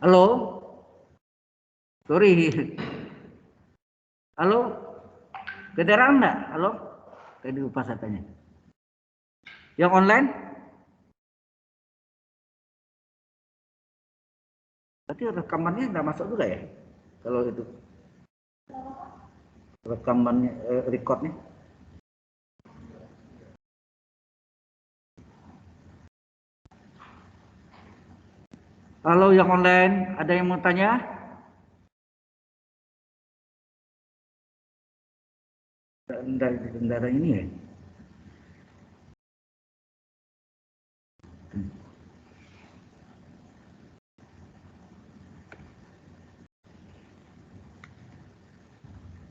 Halo? Sorry. Halo? Kedengeran enggak? Halo? Tadi lupa saya tanya. Yang online? Berarti rekamannya enggak masuk juga ya? Kalau itu. Rekamannya, recordnya. Halo yang online, ada yang mau tanya? Kendara ini ya?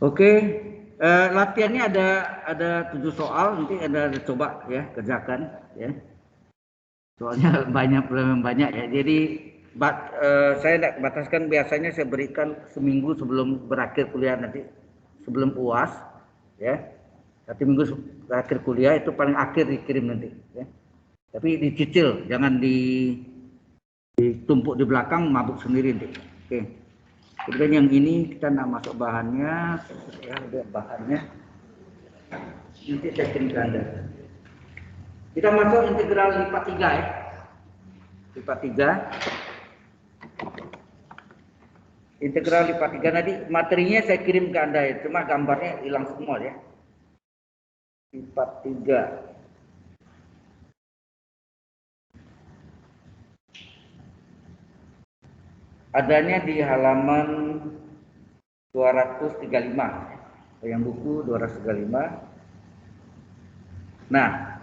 Oke, latihannya ada 7 soal, nanti ada coba ya kerjakan ya. Soalnya banyak ya. Jadi saya tidak bataskan, biasanya saya berikan seminggu sebelum berakhir kuliah nanti, sebelum UAS ya. 1 minggu berakhir kuliah itu paling akhir dikirim nanti ya. Tapi dicicil, jangan ditumpuk di belakang mabuk sendiri nanti. Oke. Kemudian yang ini kita nak masuk bahannya, ya ada bahannya. Nanti saya kirim ke Anda. Kita masuk integral lipat 3 ya. Lipat 3. Integral lipat 3 nanti materinya saya kirim ke Anda ya, cuma gambarnya hilang semua ya. Lipat 3. Adanya di halaman 235. Yang buku 235. Nah,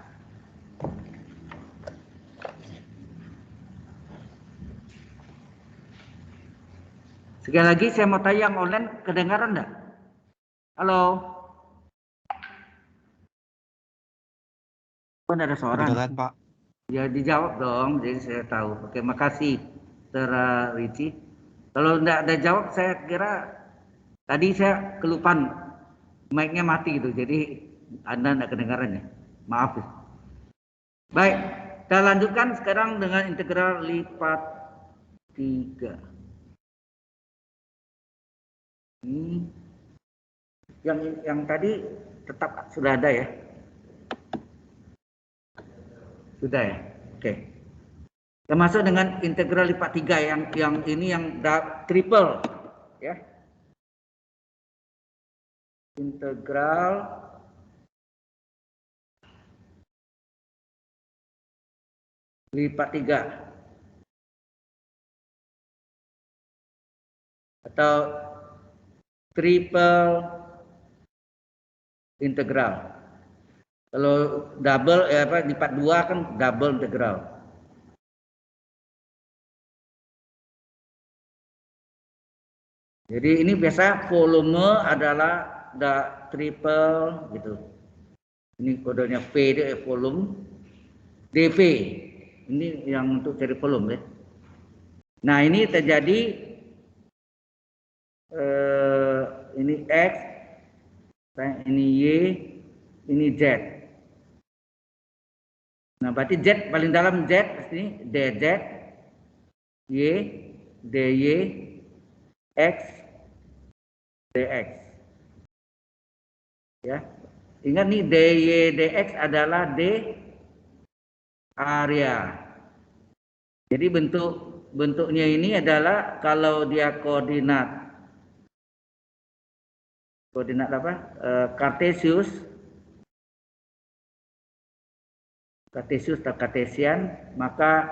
sekali lagi saya mau tanya yang online, kedengaran enggak? Halo? Oh, ada suara. Kedengaran, Pak. Ya dijawab dong, jadi saya tahu. Oke, makasih Saudara Ricci. Kalau enggak ada jawab, saya kira tadi saya kelupaan mic-nya mati gitu, jadi Anda enggak kedengaran ya. Maaf ya. Baik, kita lanjutkan sekarang dengan integral lipat 3. Ini yang tadi tetap sudah ada ya. Sudah ya. Oke. Kita masuk dengan integral lipat 3 yang ini yang triple ya. Integral lipat 3 atau triple integral. Kalau double lipat 2 kan double integral. Jadi ini biasa volume adalah triple gitu. Ini kodenya V dia volume. dV. Ini yang untuk cari volume ya. Nah, ini terjadi ini X, ini Y, ini Z. Nah, berarti Z paling dalam Z ini DZ, Y, DY, X, DX. Ya. Ingat nih DY, DX adalah D area. Jadi bentuknya ini adalah kalau dia koordinat apa? Kartesius atau Kartesian, maka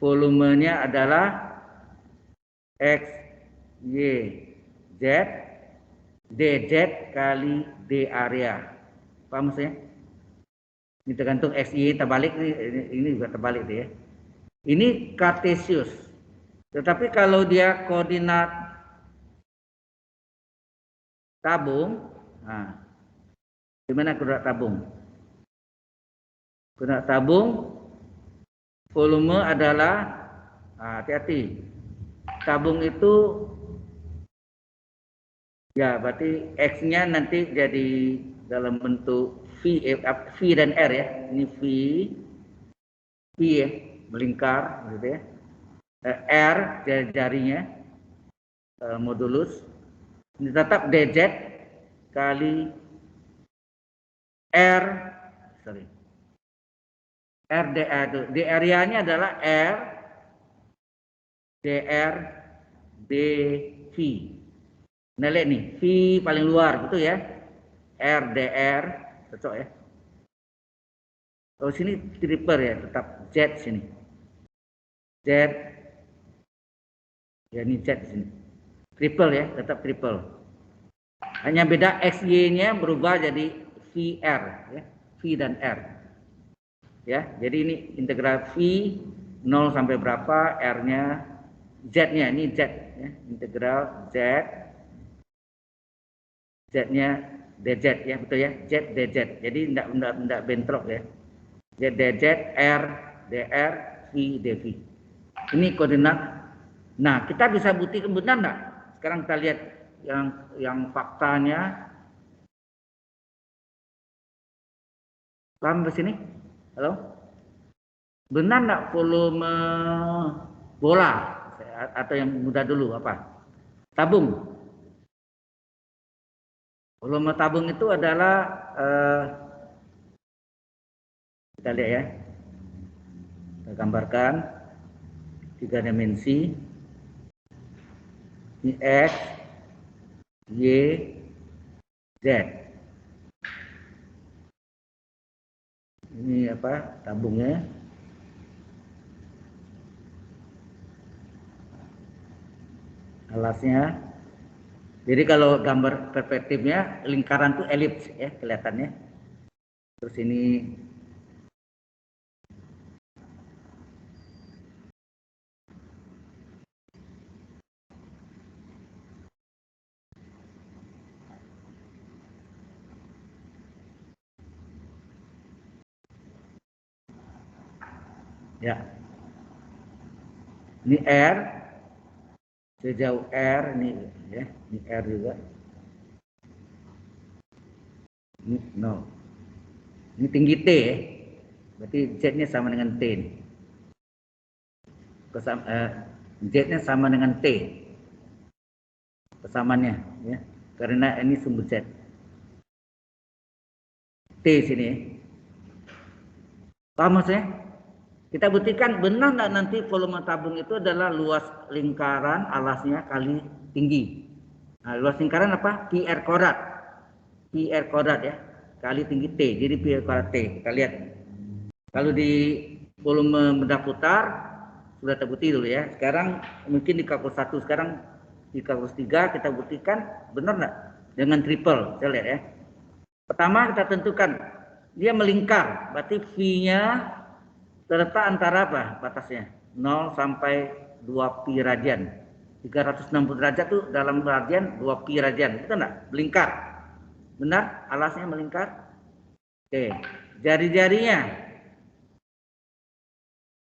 volumenya adalah X, Y, Z, DZ kali D area. Paham maksudnya? Ini tergantung X, Y terbalik, ini juga terbalik deh ya. Ini Kartesius. Tetapi kalau dia koordinat tabung, nah, gimana koordinat tabung? Koordinat tabung volume adalah, hati-hati, tabung itu ya berarti X-nya nanti jadi dalam bentuk V dan R ya. Ini V ya, melingkar gitu ya. R jarinya modulus ini tetap dz kali R dr itu di areanya adalah R dr dv. Nah lihat nih V paling luar betul ya, R dr cocok ya. Oh sini triple ya, tetap Z sini. Z ya ini Z sini. Triple ya, tetap triple. Hanya beda XY-nya berubah jadi VR ya, V dan R. Ya, jadi ini integral V 0 sampai berapa, R-nya Z-nya ini Z ya, integral Z Z-nya dz ya, betul ya, Z dz. Jadi enggak bentrok ya. Z dz R dr V dv. Ini koordinat. Nah, kita bisa buktikan benar enggak? Sekarang kita lihat yang faktanya. Paham ke sini? Halo? Benar enggak volume bola atau yang mudah dulu apa? Tabung. Volume tabung itu adalah kita lihat ya. Kita gambarkan 3 dimensi. Ini X, Y, Z. Ini apa? Tabungnya. Alasnya. Jadi kalau gambar perspektifnya lingkaran tuh elips ya kelihatannya. Terus ini ya. Ini R sejauh R ini ya, ini R juga. Ini no. Ini tinggi T ya. Berarti Z-nya sama dengan T. Z-nya sama dengan T. Persamaannya ya. Karena ini sumber Z. T sini ya. Paham maksudnya? Kita buktikan benar nggak nanti volume tabung itu adalah luas lingkaran alasnya kali tinggi. Nah, luas lingkaran apa? Pi R kuadrat. Pi R kuadrat ya. Kali tinggi T. Jadi pi R kuadrat T. Kita lihat. Kalau di volume benda putar sudah terbukti dulu ya. Sekarang mungkin di kalkulus 1, sekarang di kalkulus 3 kita buktikan benar nggak? Dengan triple. Saya lihat ya. Pertama kita tentukan dia melingkar. Berarti V-nya terletak antara apa batasnya? 0 sampai 2 pi radian. 360 derajat tuh dalam radian 2 pi radian. Betul enggak? Melingkar. Benar? Alasnya melingkar. Oke. Jari-jarinya.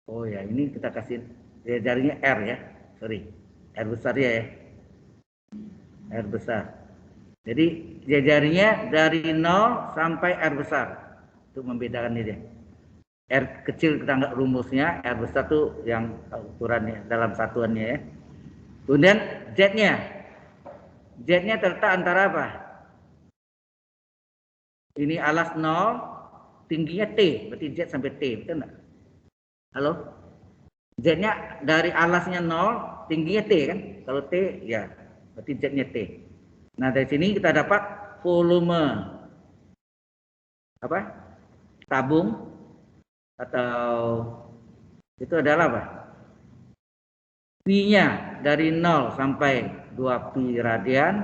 Oh ya, ini kita kasih jarinya R ya. Sorry. R besar ya. R besar. Jadi jarinya dari 0 sampai R besar. Untuk membedakan ini dia. R kecil kita nggak rumusnya, R besar tuh yang ukurannya dalam satuannya ya. Kemudian Z-nya. Z-nya terletak antara apa? Ini alas 0, tingginya T, berarti Z sampai T, betul enggak? Halo? Z-nya dari alasnya 0, tingginya T kan? Kalau T ya, berarti Z-nya T. Nah, dari sini kita dapat volume apa? Tabung atau itu adalah apa? Pi-nya dari 0 sampai 2 pi radian,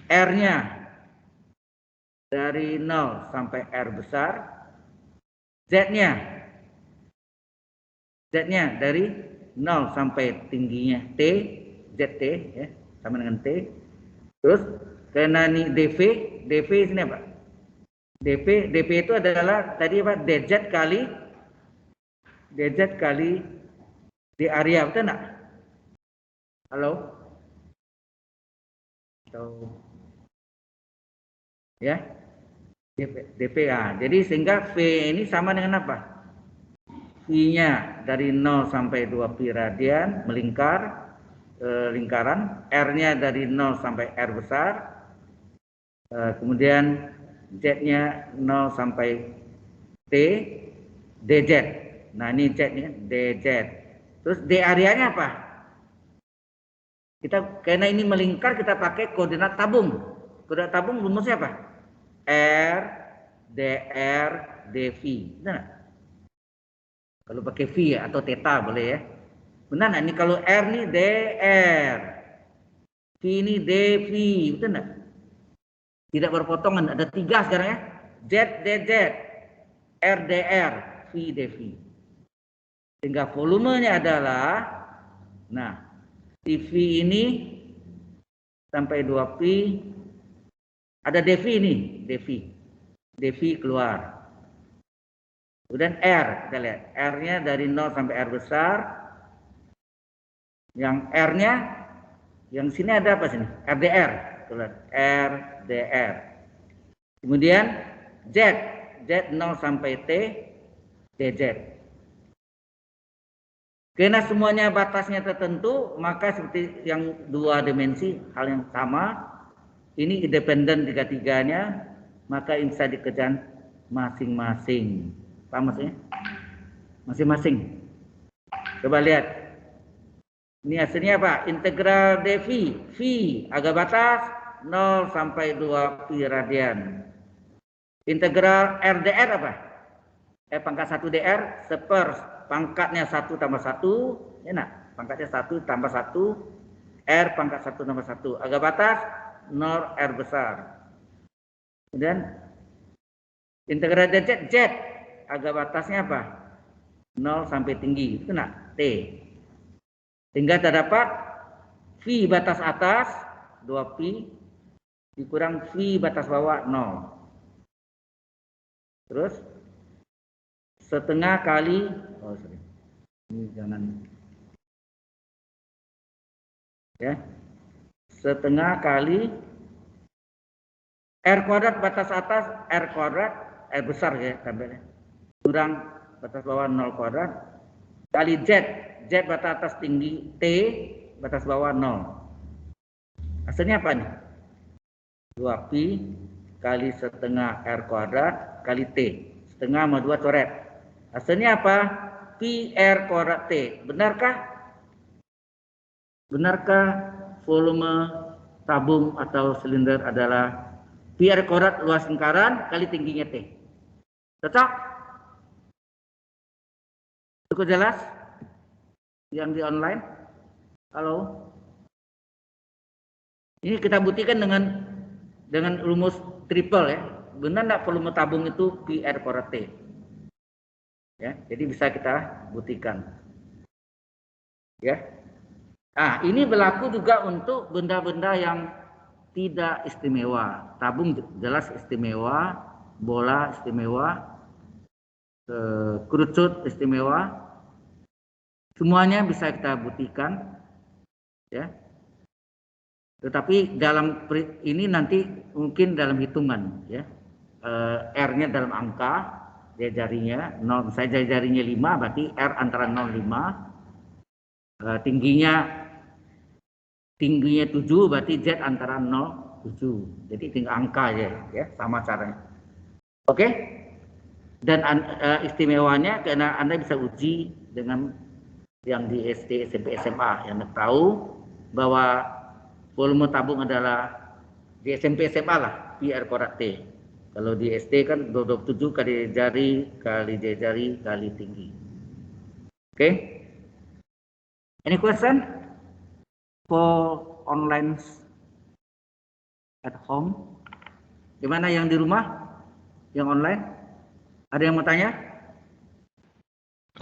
R-nya dari 0 sampai R besar, Z-nya dari 0 sampai tingginya T, ZT ya, sama dengan T. Terus karena ini dv sini apa? dp itu adalah tadi apa? dz kali d area, betul enggak? Halo? Atau ya? DPA. Jadi sehingga V ini sama dengan apa? V-nya dari 0 sampai 2pi radian melingkar lingkaran, R-nya dari 0 sampai R besar, kemudian Z-nya 0 sampai T, dz. Nah ini Z-nya dz. Terus d areanya apa? Kita karena ini melingkar kita pakai koordinat tabung. Koordinat tabung rumusnya apa? R dr dv. Benar? Kalau pakai v ya, atau theta boleh ya. Benar nggak? Ini kalau R ini dr, v ini dv, betul nggak? Tidak berpotongan. Ada 3 sekarang ya. Z dz, R dr, v dv. Sehingga volumenya adalah, nah, TV ini sampai 2pi, ada dv ini, dv keluar. Kemudian R, kita lihat, R-nya dari 0 sampai R besar. Yang R-nya, yang sini ada apa sini? RDR, RDR. Kemudian Z, Z 0 sampai T, DZ. Karena semuanya batasnya tertentu, maka seperti yang 2 dimensi, hal yang sama. Ini independen tiga-tiganya, maka bisa dikejar masing-masing. Paham maksudnya? Masing-masing. Coba lihat. Ini hasilnya apa? Integral dv, V agak batas 0 sampai 2pi radian. Integral RDR apa? Pangkat 1 dr seper pangkatnya 1 tambah 1, enak. Pangkatnya 1 tambah 1, R pangkat 1 tambah 1. Agak batas 0 R besar. Kemudian integral Z, Z agak batasnya apa? 0 sampai tinggi, itu nak T. Sehingga terdapat V batas atas 2pi dikurang V batas bawah 0. Terus setengah kali, oh sorry, ini jangan ya, setengah kali R kuadrat batas atas R kuadrat, R besar ya tampilnya, kurang batas bawah 0 kuadrat kali Z, Z batas atas tinggi T, batas bawah 0. Hasilnya apa nih? 2pi kali setengah R kuadrat kali T. Setengah sama 2 coret. Hasilnya apa? Pi R kuadrat T. Benarkah? Benarkah volume tabung atau silinder adalah pi R kuadrat luas lingkaran kali tingginya T? Cocok? Cukup jelas? Yang di online? Halo? Ini kita buktikan dengan rumus triple ya. Benar enggak volume tabung itu pi R kuadrat T? Ya, jadi bisa kita buktikan. Ya. Nah, ini berlaku juga untuk benda-benda yang tidak istimewa. Tabung jelas istimewa, bola istimewa, kerucut istimewa. Semuanya bisa kita buktikan. Ya. Tetapi dalam ini nanti mungkin dalam hitungan ya. R-nya dalam angka, jarinya 0, misalnya jarinya 5 berarti R antara 0 5. Tingginya 7 berarti Z antara 0 7. Jadi tinggal angka aja ya, sama caranya. Oke? Dan istimewanya karena Anda bisa uji dengan yang di SD, SMP, SMA yang tahu bahwa volume tabung adalah di SMP, SMA lah pi R kuadrat T. Kalau di SD kan 27 kali jari kali jari kali tinggi. Oke? Any question for online at home? Gimana yang di rumah? Yang online? Ada yang mau tanya?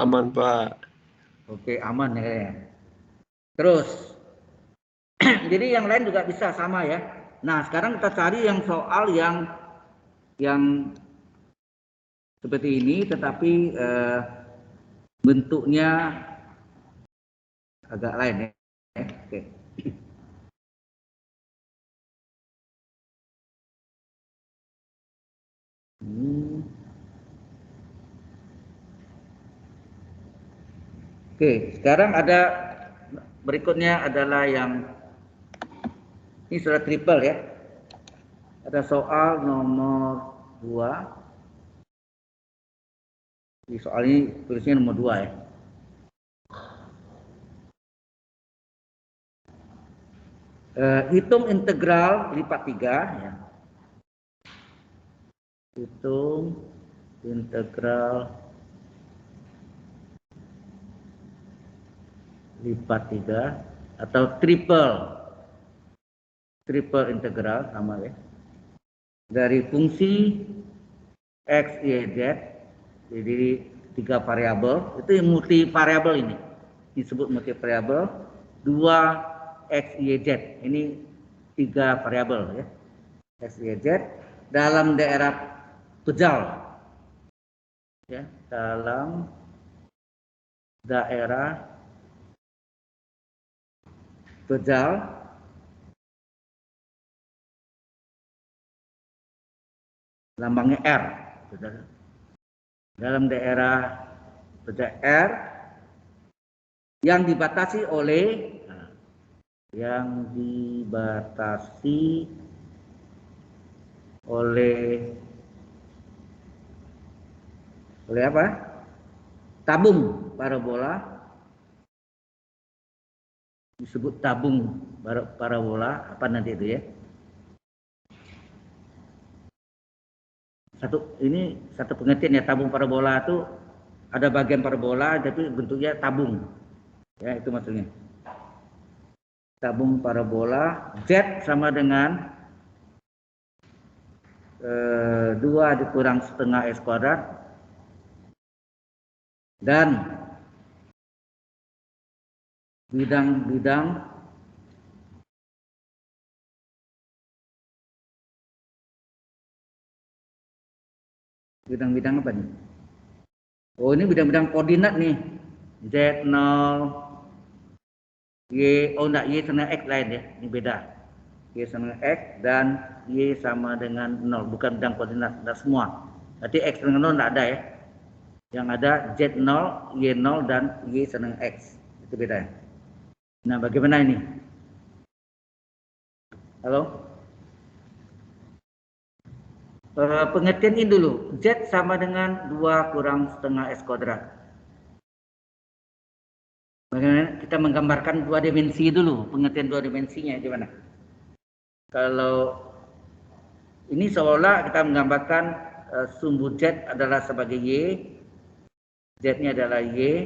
Aman, Pak. Oke, aman ya. Terus, jadi yang lain juga bisa sama ya. Nah, sekarang kita cari yang soal yang seperti ini, tetapi bentuknya agak lain ya. Oke. Oke, sekarang ada berikutnya adalah yang ini sudah triple ya. Ada soal nomor 2. Di soal ini tulisnya nomor 2 ya. Hitung integral lipat 3 ya. Hitung integral lipat 3 atau triple integral sama ya. Dari fungsi x, y, z, jadi 3 variabel, itu yang multi variabel ini disebut multi variabel. 2 x, y, z, ini 3 variabel ya, x, y, z dalam daerah pejal ya, dalam daerah pejal lambangnya R, dalam daerah pejal R yang dibatasi oleh apa? Tabung parabola, disebut tabung parabola apa nanti itu ya. Satu pengertian ya, tabung parabola itu ada bagian parabola tapi bentuknya tabung. Ya, itu maksudnya. Tabung parabola Z sama dengan 2 dikurang setengah S kuadrat dan bidang-bidang apa nih? Oh, ini bidang-bidang koordinat nih. Z0, Y, oh enggak, Y sama X lain ya, ini beda. Y sama X dan Y sama dengan 0, bukan bidang koordinat, enggak semua. Berarti X dengan 0 enggak ada ya. Yang ada Z0, Y0 dan Y sama dengan X. Itu beda ya. Nah, bagaimana ini? Halo? Pengertian ini dulu. Z sama dengan 2 kurang setengah S kuadrat. Bagaimana kita menggambarkan 2 dimensi dulu. Pengertian 2 dimensinya gimana? Kalau ini seolah kita menggambarkan sumbu Z adalah sebagai Y, Z-nya adalah Y,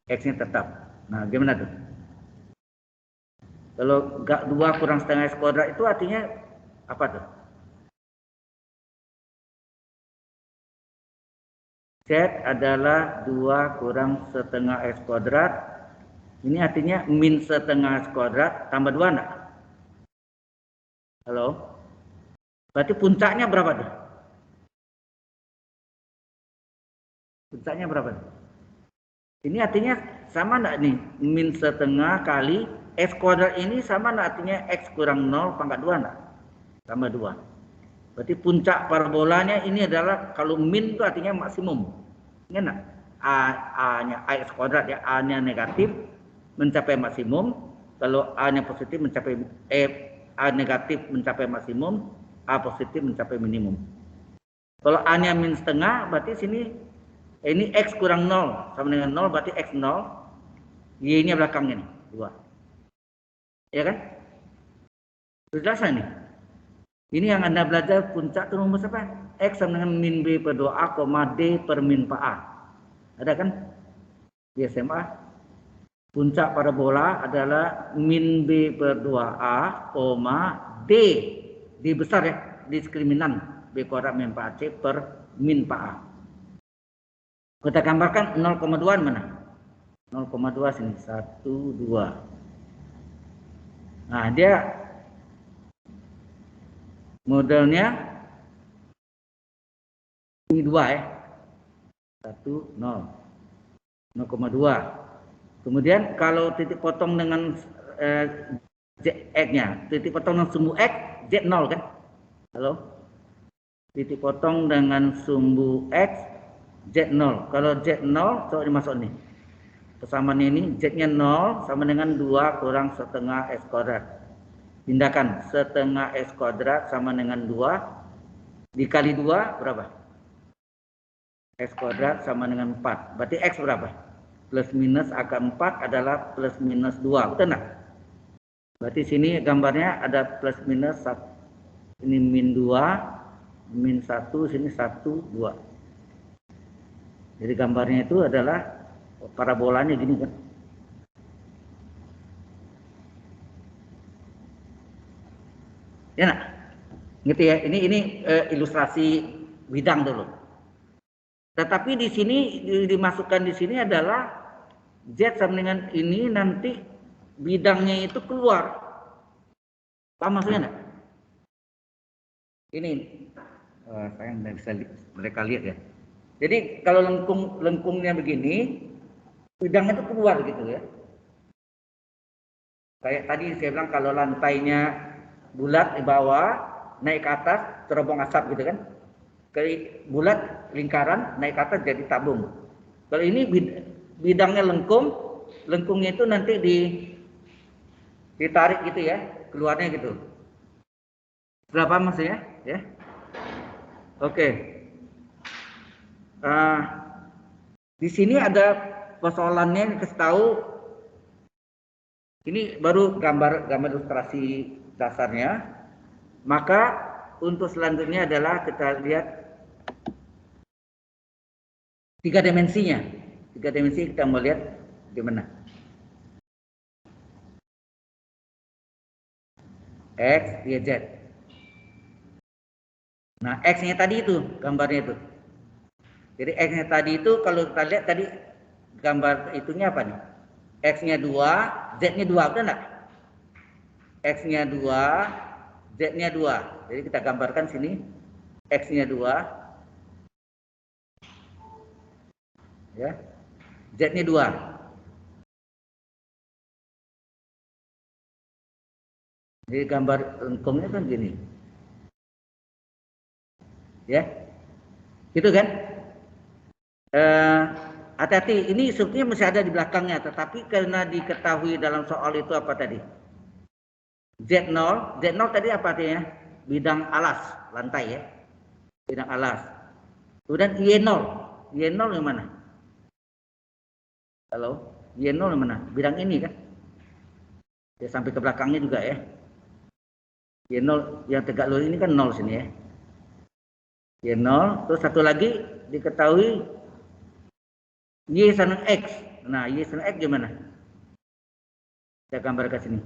X-nya tetap. Nah, gimana tuh? Kalau 2 kurang setengah S kuadrat itu artinya apa tuh? Z adalah 2 kurang setengah S kuadrat. Ini artinya min setengah S kuadrat tambah 2 enggak? Halo? Berarti puncaknya berapa tuh? Puncaknya berapa tuh? Ini artinya sama enggak nih? Min setengah kali S kuadrat ini sama enggak artinya X kurang 0 pangkat 2 enggak? Tambah 2. Berarti puncak parabolanya ini adalah kalau min itu artinya maksimum. Ingat enggak? A-nya X kuadrat ya, A-nya negatif mencapai maksimum. Kalau A-nya positif mencapai A negatif mencapai maksimum, A positif mencapai minimum. Kalau A-nya min setengah, berarti sini ini X kurang 0 sama dengan 0, berarti X 0, Y-nya belakangnya nih, 2. Ya kan? Sudah selesai nih. Ini yang Anda belajar puncak itu rumus apa? X sama dengan min B per 2A, D per min A. Ada kan? Di SMA. Puncak parabola adalah min B per 2A, D. D besar ya, diskriminan. B kuadrat min C per min A. Kita gambarkan 0,2 mana? 0,2 sini. 1, 2. Nah, dia modelnya ini 2 ya. 1, 0. 0,2. Kemudian kalau titik potong dengan X-nya, titik potong dengan sumbu X, Z0 kan? Halo? Titik potong dengan sumbu X, Z0. Kalau Z0, coba dimasuk nih. Persamaan ini Z-nya 0 sama dengan 2 kurang setengah S kuadrat. Tindakan setengah S kuadrat sama dengan 2 dikali 2 berapa? X kuadrat sama dengan 4. Berarti X berapa? Plus minus akar 4 adalah plus minus 2. Betul enggak? Berarti sini gambarnya ada plus minus 1. Ini min 2, min 1, sini 1, 2. Jadi gambarnya itu adalah parabolanya gini kan. Ya nak? Gitu ya. Ini ilustrasi bidang dulu. Tetapi di sini dimasukkan di sini adalah Z sama dengan ini nanti bidangnya itu keluar. Paham maksudnya enggak? Ini saya nggak bisa mereka lihat ya. Jadi kalau lengkungnya begini, bidangnya itu keluar gitu ya. Kayak tadi saya bilang kalau lantainya bulat di bawah, naik ke atas terobong asap gitu kan. Kayak bulat lingkaran naik ke atas jadi tabung. Kalau ini bidangnya lengkung, lengkungnya itu nanti ditarik gitu ya, keluarnya gitu. Berapa maksudnya? Ya. Oke. Di sini ada persoalannya yang kasih tahu. Ini baru gambar ilustrasi dasarnya. Maka untuk selanjutnya adalah kita lihat 3 dimensinya. 3 dimensi kita mau lihat gimana. X, Y, Z. Nah, X-nya tadi itu gambarnya itu. Jadi X-nya tadi itu kalau kita lihat tadi gambar itunya apa nih? X-nya 2, Z-nya 2, betul enggak? X-nya 2, Z-nya 2. Jadi kita gambarkan sini X-nya 2. Ya. Z-nya 2. Jadi gambar lengkungnya kan gini. Ya. Gitu kan? Hati-hati, ini sebetulnya masih ada di belakangnya, tetapi karena diketahui dalam soal itu apa tadi? Z0, Z0 tadi apa artinya? Bidang alas, lantai ya. Bidang alas. Kemudian Y0, Y0 yang mana? Halo, Y0 yang mana? Bidang ini kan? Ya, sampai ke belakangnya juga ya. Y0 yang tegak lurus ini kan 0 sini ya. Y0, terus satu lagi diketahui Y sama X. Nah, Y sama X gimana? Saya gambarkan sini.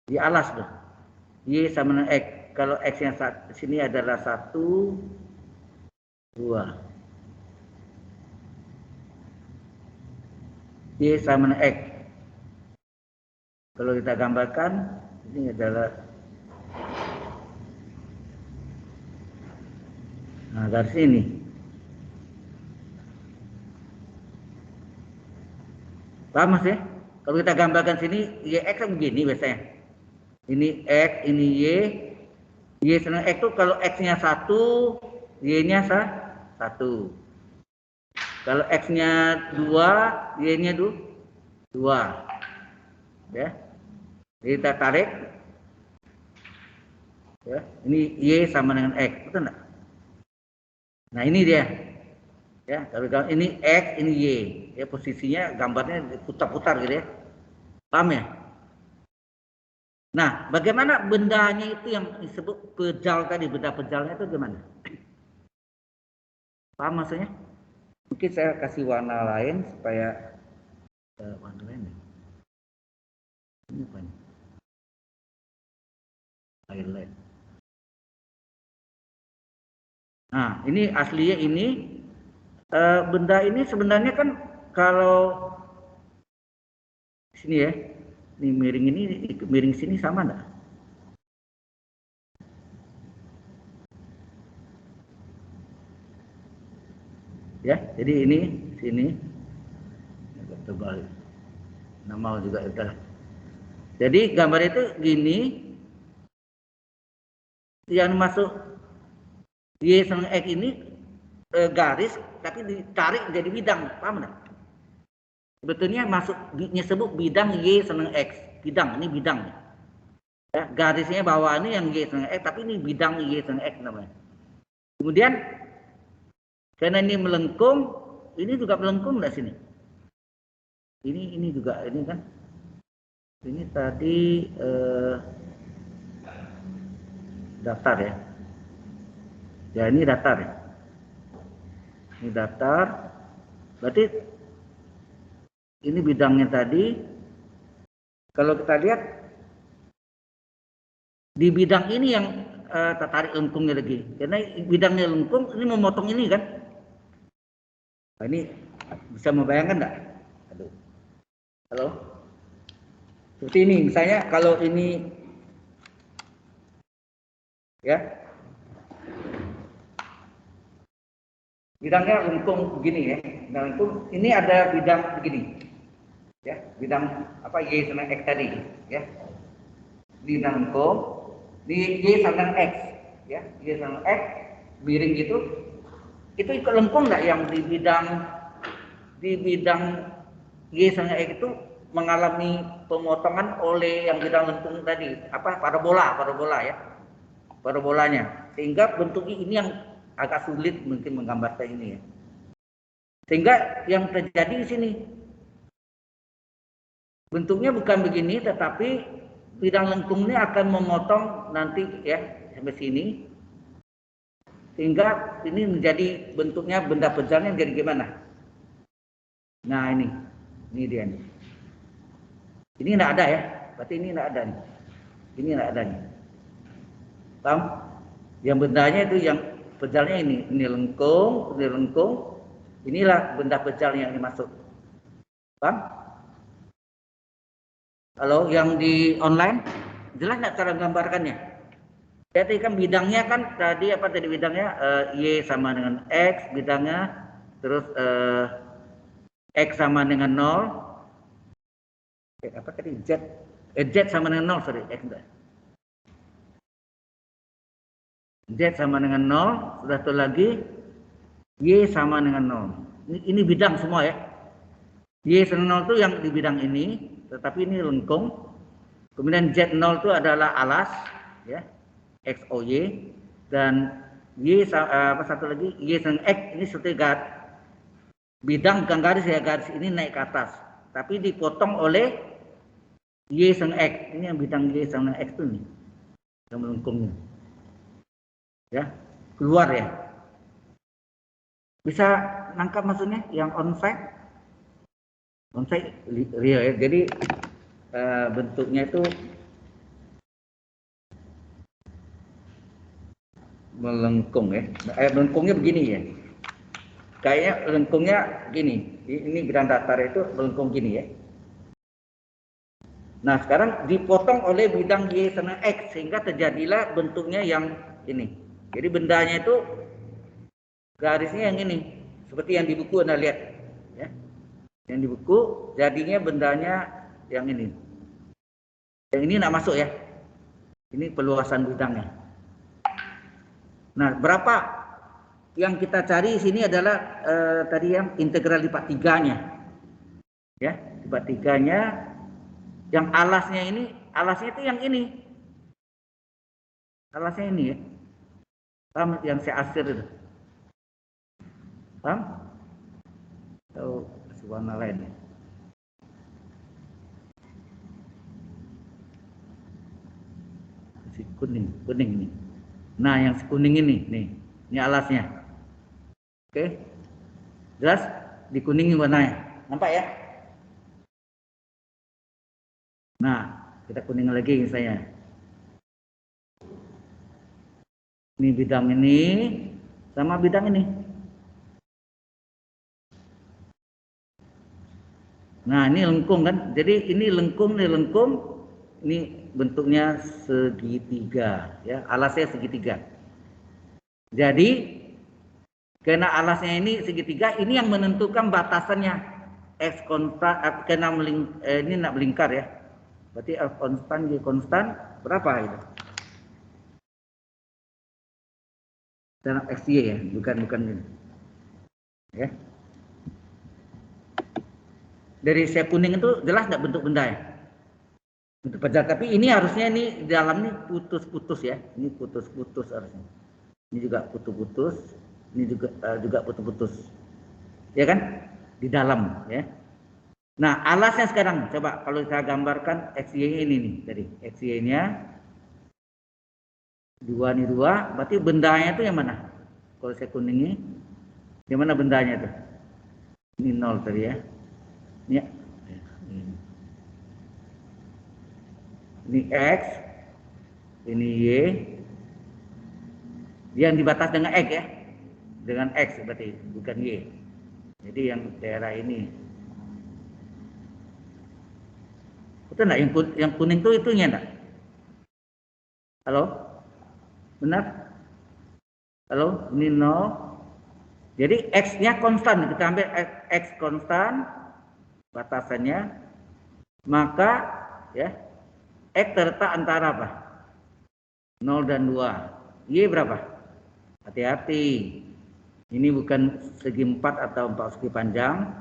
Di alas tuh. Y sama dengan X. Kalau X yang sini adalah 1, 2. Y sama dengan X. Kalau kita gambarkan, ini adalah garis ini. Paham mas ya? Kalau kita gambarkan sini, YX kan begini biasanya. Ini X, ini Y sama X itu kalau X-nya 1, Y-nya 1. Kalau X-nya 2, Y-nya 2. Ya. Jadi kita tarik. Ya, ini Y sama dengan X, betul enggak? Nah, ini dia. Ya, kalau ini X, ini Y. Ya, posisinya gambarnya putar-putar gitu ya. Paham ya? Nah, bagaimana bendanya itu yang disebut pejal tadi, benda pejalnya itu gimana? Paham maksudnya? Mungkin saya kasih warna lain supaya warna lain. Ini apa nih? Highlight. Nah, ini aslinya ini benda ini sebenarnya kan kalau sini ya, ini miring sini sama enggak? Ya, jadi ini sini agak tebal. Nah, mau juga udah. Jadi gambar itu gini, yang masuk Y sama X ini garis tapi ditarik jadi bidang, paham enggak? sebetulnya disebut bidang Y senang X. Bidang, ini bidang. Ya, garisnya bawah ini yang Y senang X, tapi ini bidang Y senang X namanya. Kemudian karena ini melengkung, ini juga melengkung nggak sini? Ini juga, ini kan? Ini tadi datar ya. Ya ini datar ya. Ini datar. Berarti ini bidangnya tadi. Kalau kita lihat di bidang ini yang tertarik lengkungnya lagi. Karena bidangnya lengkung, ini memotong ini kan. Nah, ini bisa membayangkan enggak? Aduh. Halo? Seperti ini, misalnya kalau ini ya. Bidangnya lengkung begini ya. Nah, lengkung ini ada bidang begini. Ya, bidang apa Y sama X tadi ya. Bidang lengkung di Y sama X ya. Y sama X miring gitu. Itu ikut lengkung enggak yang di bidang Y sama X itu mengalami pemotongan oleh yang bidang lengkung tadi, apa parabola ya. Parabolanya. Sehingga bentuknya ini yang agak sulit mungkin menggambarkan ini ya. Sehingga yang terjadi di sini bentuknya bukan begini, tetapi bidang lengkungnya akan memotong nanti ya sampai sini, sehingga ini menjadi bentuknya benda pejalnya jadi gimana? Nah ini dia nih. Ini tidak ada ya, berarti ini tidak ada nih. Ini tidak ada nih. Paham? Yang bendanya itu yang pejalnya ini lengkung, inilah benda pejal yang dimaksud. Paham? Kalau yang di online jelas nggak cara gambarkannya? Jadi kan bidangnya kan tadi apa tadi bidangnya Y sama dengan X bidangnya, terus X sama dengan 0, apa tadi Z sama dengan 0, sorry X enggak. Z sama dengan 0, sudah satu lagi Y sama dengan 0. Ini bidang semua ya. Y sama 0 itu yang di bidang ini, tetapi ini lengkung. Kemudian Z0 itu adalah alas ya. X O Y, dan Y apa satu lagi Y sama X ini seperti bidang bukan garis ya, garis ini naik ke atas, tapi dipotong oleh Y sama X. Ini yang bidang Y sama X itu nih, yang melengkungnya. Ya, keluar ya. Bisa nangkap maksudnya yang onsite? Onsite real ya. Jadi bentuknya itu melengkung ya. Melengkungnya begini ya. Kayaknya lengkungnya gini. Ini bidang datar itu melengkung gini ya. Nah sekarang dipotong oleh bidang Y sama X sehingga terjadilah bentuknya yang ini. Jadi bendanya itu garisnya yang ini, seperti yang di buku Anda lihat ya. Yang di buku jadinya bendanya yang ini. Yang ini tidak masuk ya. Ini peluasan bidangnya. Nah berapa yang kita cari di sini adalah tadi yang integral lipat tiganya ya, lipat tiganya. Yang alasnya itu yang ini, alasnya ini ya. Paham yang saya asir itu? Paham? Atau warna lain ya? Si kuning ini. Nah yang kuning ini nih, ini alasnya. Oke, jelas dikuningi warnanya, nampak ya? Nah kita kuning lagi misalnya. Ini bidang ini sama bidang ini. Nah ini lengkung kan, jadi ini lengkung, ini bentuknya segitiga ya, alasnya segitiga. Jadi karena alasnya ini segitiga, ini yang menentukan batasannya X konstan, karena ini nak melingkar ya, berarti F konstan, Y konstan berapa itu? Dan XY ya, bukan ini ya. Dari shape kuning itu jelas nggak bentuk benda ya? Bentuk pejat. Tapi ini harusnya ini di dalam ini putus-putus ya. Ini putus-putus harusnya. Ini juga putus-putus. Ini juga putus-putus. Ya kan? Di dalam ya. Nah, alasnya sekarang coba kalau saya gambarkan XY ini nih tadi. XY-nya 2 nih 2, berarti bendanya itu yang mana? Kalau saya kuning ini, di mana bendanya itu? Ini 0 tadi ya. Ini X, ini Y, yang dibatas dengan X ya, dengan X berarti bukan Y. Jadi yang daerah ini, betul nggak? Yang kuning itu itunya enggak? Halo, benar? Halo, ini 0. Jadi X-nya konstan, kita ambil X konstan batasannya, maka ya X terletak antara apa? 0 dan 2. Y berapa? Hati-hati. Ini bukan segi 4 atau 4 segi panjang.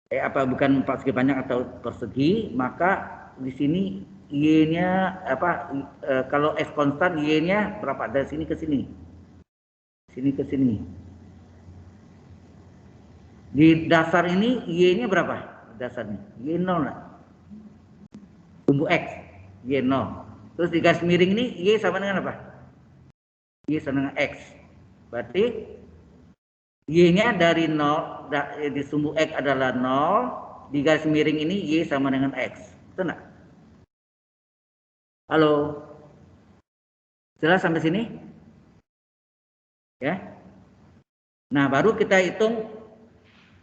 Bukan 4 segi panjang atau persegi, maka di sini Y-nya kalau X konstan Y-nya berapa? Dari sini ke sini. Sini ke sini. Di dasar ini Y-nya berapa? Dasarnya Y 0 lah. Sumbu X Y 0. Terus di garis miring ini Y sama dengan apa? Y sama dengan X. Berarti Y-nya dari 0, di sumbu X adalah 0, di garis miring ini Y sama dengan X. Betul nggak? Halo? Jelas sampai sini? Ya. Nah, baru kita hitung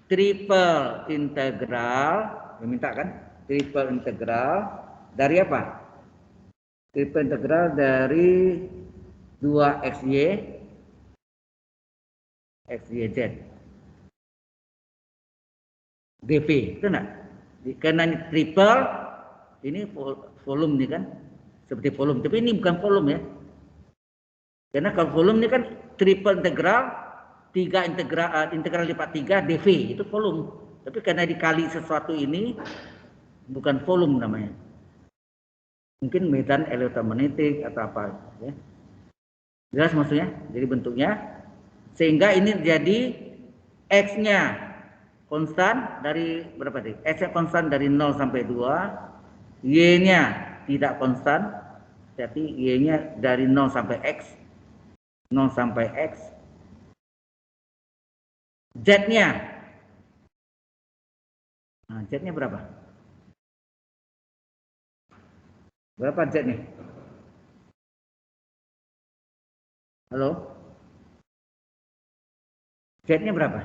triple integral. Diminta kan? Triple integral dari apa? Triple integral dari 2xy xyz dv, itu enggak? Karena ini triple, ini volume nih kan, seperti volume, tapi ini bukan volume ya. Karena kalau volume ini kan triple integral 3 integral lipat 3 dv, itu volume. Tapi karena dikali sesuatu ini bukan volume namanya. Mungkin medan elektromagnetik atau apa ya. Jelas maksudnya? Jadi bentuknya sehingga ini jadi X-nya konstan dari berapa tadi? X-nya konstan dari 0 sampai 2, Y-nya tidak konstan, tapi Y-nya dari 0 sampai X, 0 sampai X. Z-nya, nah, Z-nya berapa? Berapa Z-nya? Halo? Z-nya berapa?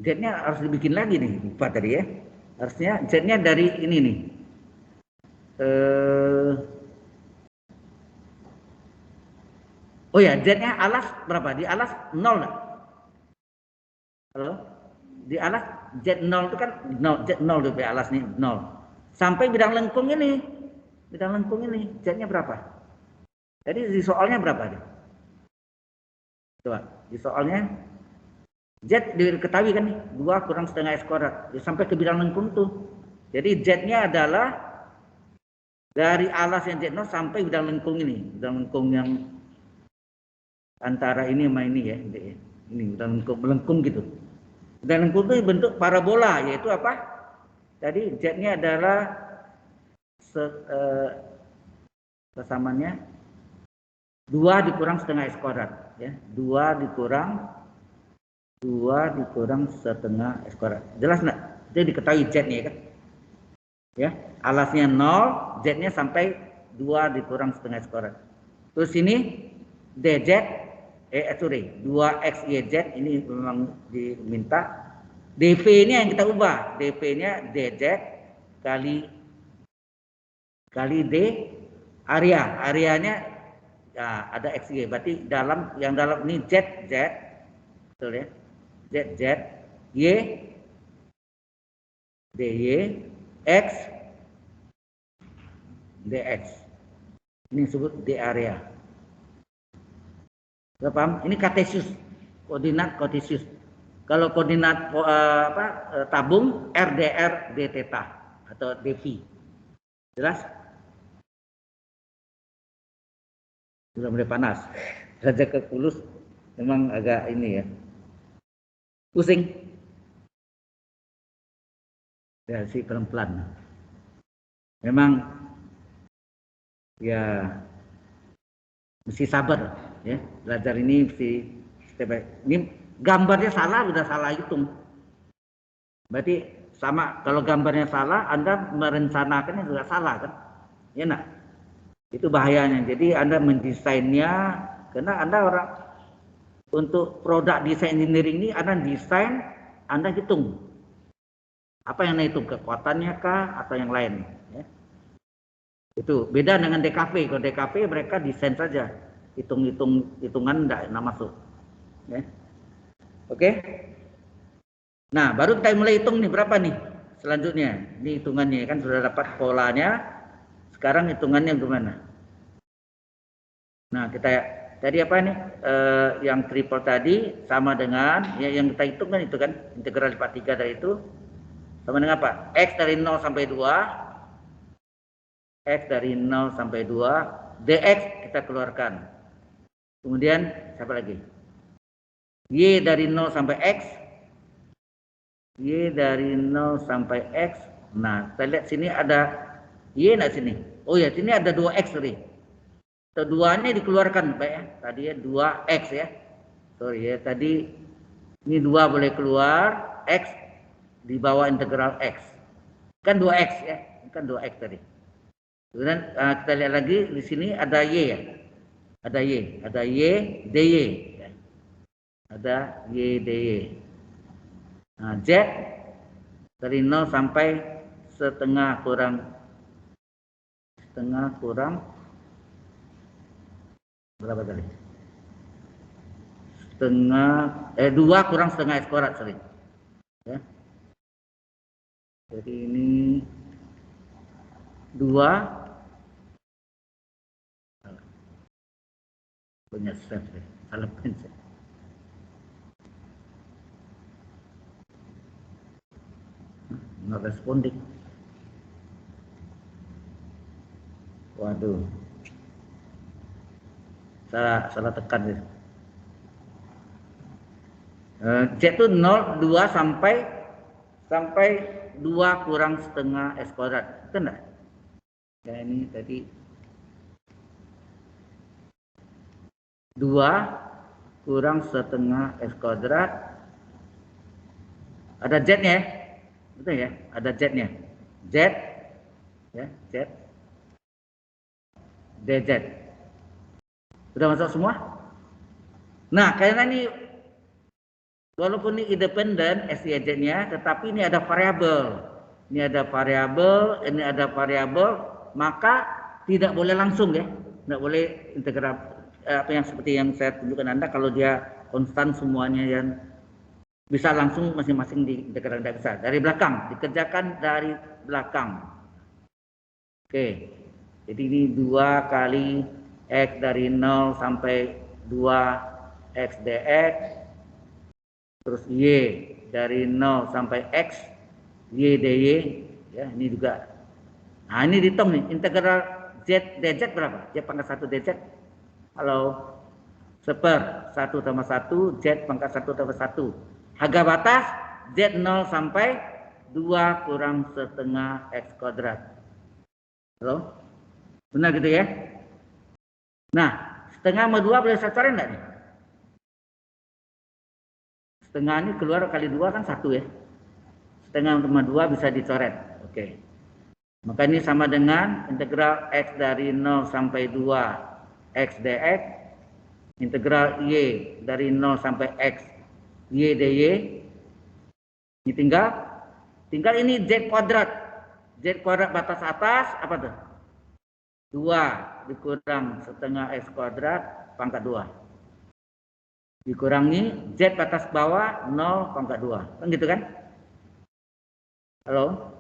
Z-nya harus dibikin lagi nih, lupa tadi ya. Harusnya Z-nya dari ini nih. Oh ya, Z-nya alas berapa? Di alas 0 enggak? Halo? Di alas Z0 itu kan 0, Z0 di alas nih 0. Sampai bidang lengkung ini. Bidang lengkung ini Z-nya berapa? Jadi di soalnya berapa nih? Coba, di soalnya Z diketahui kan nih, 2 kurang setengah S kuadrat. Sampai ke bidang lengkung tuh. Jadi Z-nya adalah dari alas yang Z0 sampai bidang lengkung ini. Bidang lengkung yang antara ini sama ini ya. Ini bidang lengkung gitu. Dan lengkung itu bentuk parabola, yaitu apa? Tadi Z-nya adalah kesamaannya 2 dikurang setengah S kuadrat. Ya. 2 dikurang setengah S kuadrat. Jelas nggak? Itu diketahui Z-nya ya kan? Ya, alasnya 0, Z-nya sampai 2 dikurang setengah S kuadrat. Terus ini DZ, 2xyz ini memang diminta. dp-nya yang kita ubah, dp-nya dz kali d areanya ya, ada xy, berarti yang dalam ini z, betul ya, z, y, dy, x, dx. Ini disebut d area. Sudah paham? Ini kartesius, koordinat kartesius. Kalau koordinat tabung RDR d theta atau dV. Jelas? Sudah mulai panas. Raja ke Kulus memang agak ini ya. Pusing. Ya sih pelan-pelan. Memang ya mesti sabar ya. Belajar ini mesti step by. Ini gambarnya salah udah salah hitung. Berarti sama kalau gambarnya salah, Anda merencanakannya juga salah kan? Ya nak? Itu bahayanya. Jadi Anda mendesainnya karena Anda orang untuk produk desain engineering ini Anda desain, Anda hitung. Apa yang Anda hitung? Kekuatannya kah atau yang lain? Ya. Itu beda dengan DKV. Kalau DKV mereka desain saja. Hitungan enggak masuk. Ya. Oke? Nah, baru kita mulai hitung nih berapa nih selanjutnya. Ini hitungannya kan sudah dapat polanya. Sekarang hitungannya gimana? Nah, kita tadi apa nih? Yang triple tadi sama dengan ya, yang kita hitung kan itu kan integral lipat 3 dari itu sama dengan apa? X dari 0 sampai 2. X dari 0 sampai 2. Dx kita keluarkan. Kemudian siapa lagi? Y dari 0 sampai X. Y dari 0 sampai X. Nah, kita lihat sini ada Y enggak sini? Oh ya, sini ada 2X tadi. Keduanya dikeluarkan, Pak ya. Tadi ya 2X ya. Sorry ya, tadi ini 2 boleh keluar, X di bawah integral X. Kan 2X ya. Kan 2X tadi. Kemudian kita lihat lagi di sini ada Y ya. Ada Y, dy. Ya. Ada Y dy. Nah, Z dari 0 sampai setengah kurang berapa tadi? 2 kurang setengah S kuadrat sorry. Ya. Jadi ini 2 punya set salah pencet. Nggak responding. Waduh. Salah tekan ya. Z itu 0, 2 sampai 2 kurang setengah S kuadrat. Betul enggak? Ya ini tadi 2 kurang setengah S kuadrat. Ada Z-nya ya? Betul ya? Ada Z-nya. Z ya, Z dz. Sudah masuk semua? Nah, karena ini walaupun ini independen SYZ-nya, tetapi ini ada variabel. Ini ada variabel, maka tidak boleh langsung ya. Tidak boleh integral apa yang seperti yang saya tunjukkan Anda kalau dia konstan semuanya yang bisa langsung masing-masing diintegralkan tidak bisa. Dari belakang, dikerjakan dari belakang. Oke. Jadi ini 2 kali X dari 0 sampai 2 X dx. Terus Y dari 0 sampai X Y dy ya, ini juga. Nah, ini dihitung nih integral Z dz berapa? Z pangkat 1 dz. Halo. Seper 1 tambah 1 Z pangkat 1 tambah 1. Harga batas Z 0 sampai 2 kurang setengah X kuadrat. Halo. Benar gitu ya? Nah, setengah sama 2 boleh saya coret enggak nih? Setengah ini keluar kali 2 kan 1 ya. Setengah sama 2 bisa dicoret. Oke. Maka ini sama dengan integral X dari 0 sampai 2 X dx. Integral Y dari 0 sampai X Y dy. Ini tinggal ini Z kuadrat. Z kuadrat batas atas apa tuh? 2 dikurang setengah X kuadrat pangkat 2. Dikurangi Z batas bawah 0 pangkat 2. Kan gitu kan? Halo?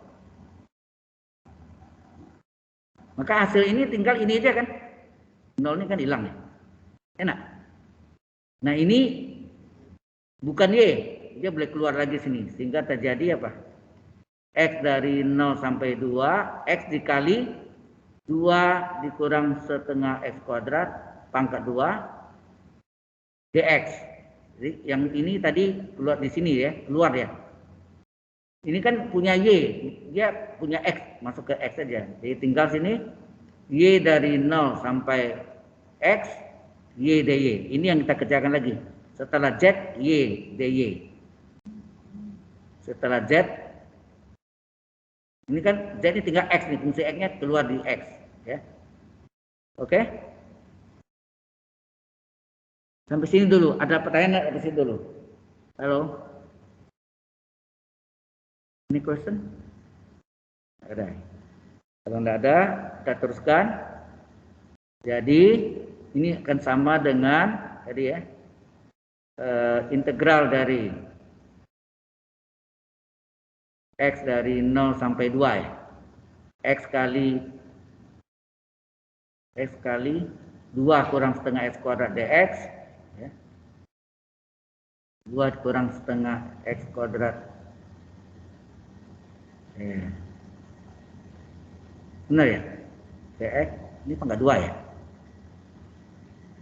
Maka hasil ini tinggal ini aja kan? 0 ini kan hilang ya. Enak. Nah ini bukan Y. dia boleh keluar lagi sini. Sehingga terjadi apa? X dari 0 sampai 2, X dikali 2 dikurang setengah X kuadrat pangkat 2 dx. Jadi yang ini tadi keluar di sini ya, keluar ya. Ini kan punya Y, dia punya X, masuk ke X saja. Jadi tinggal sini Y dari 0 sampai X, Y dy. Ini yang kita kerjakan lagi. Setelah Z, Y dy. Setelah Z, ini kan Z ini tinggal X nih, fungsi X-nya keluar di X. Ya. Oke? Sampai sini dulu. Ada pertanyaan nggak di sini dulu? Halo? Ini question? Ada. Kalau nggak ada, kita teruskan. Jadi ini akan sama dengan tadi ya, integral dari X dari 0 sampai 2 ya. X kali 2 kurang setengah X kuadrat dx ya. 2 kurang setengah X kuadrat ya. Benar ya? dx ini pangkat 2 ya?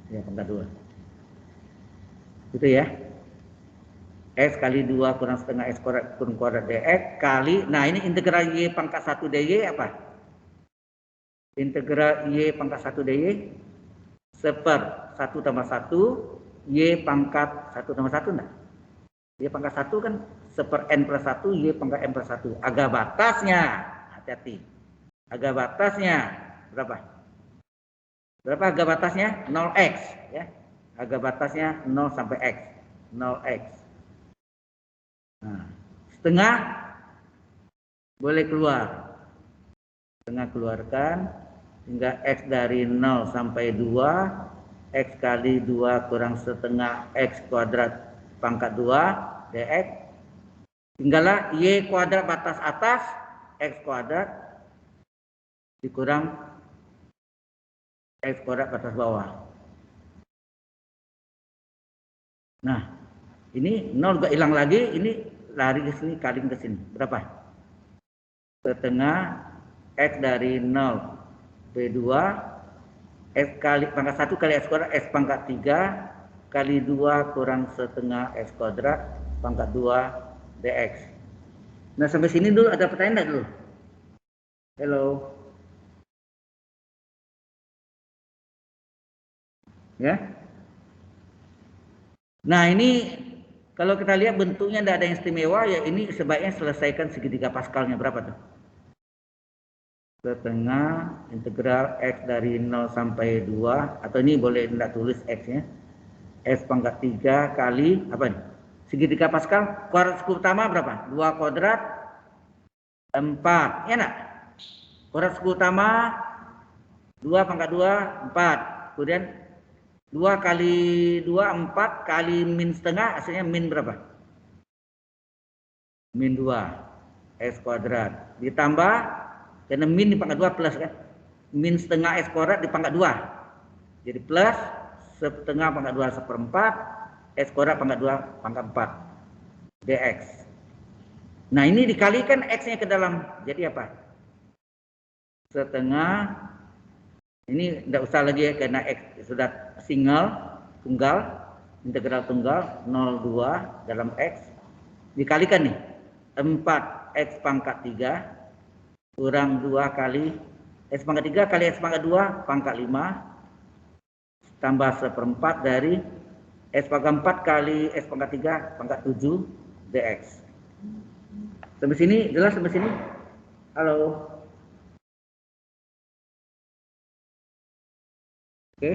Ya, pangkat 2. Gitu ya. X kali 2 kurang setengah X kuadrat dx kali, nah ini integral Y pangkat 1 dy apa? Integral Y pangkat 1 dy seper 1 tambah 1 Y pangkat 1 tambah 1 enggak? Y pangkat 1 kan seper N plus 1 Y pangkat N plus 1. Agak batasnya, hati-hati. Agak batasnya berapa? Berapa agak batasnya? 0x ya. Agak batasnya 0 sampai X. 0x. Nah, setengah boleh keluar. Setengah keluarkan hingga X dari 0 sampai 2 X kali 2 kurang setengah X kuadrat pangkat 2 dx. Tinggallah Y kuadrat batas atas X kuadrat dikurang X kuadrat batas bawah. Nah, ini 0 juga hilang lagi, ini lari ke sini, kali ke sini. Berapa? Setengah X dari 0 B2 X kali pangkat 1 kali X kuadrat X pangkat 3 kali 2 kurang setengah X kuadrat pangkat 2 dx. Nah, sampai sini dulu ada pertanyaan enggak dulu? Halo. Ya. Nah, ini kalau kita lihat bentuknya tidak ada yang istimewa ya, ini sebaiknya selesaikan segitiga Pascalnya berapa tuh? Setengah integral X dari 0 sampai 2 atau ini boleh tidak tulis X-nya. X pangkat 3 kali apa nih? Segitiga Pascal kuadrat suku utama berapa? 2 kuadrat 4. Ya enggak? Kuadrat suku utama 2 pangkat 2 4. Kemudian 2 kali 2 4 kali min setengah hasilnya min berapa? Min 2 X kuadrat ditambah karena min di pangkat 2 plus kan. Min setengah X kuadrat di pangkat 2. Jadi plus setengah pangkat 2 seperempat X kuadrat pangkat 2 pangkat 4 dx. Nah, ini dikalikan X-nya ke dalam. Jadi apa? Setengah, ini tidak usah lagi ya karena X sudah tunggal, integral tunggal 0,2 dalam X. Dikalikan nih 4X pangkat 3 kurang 2 kali X pangkat 3 kali X pangkat 2 pangkat 5 tambah seperempat dari X pangkat 4 kali X pangkat 3 pangkat 7 dx. Sampai sini jelas sampai sini? Halo. Oke.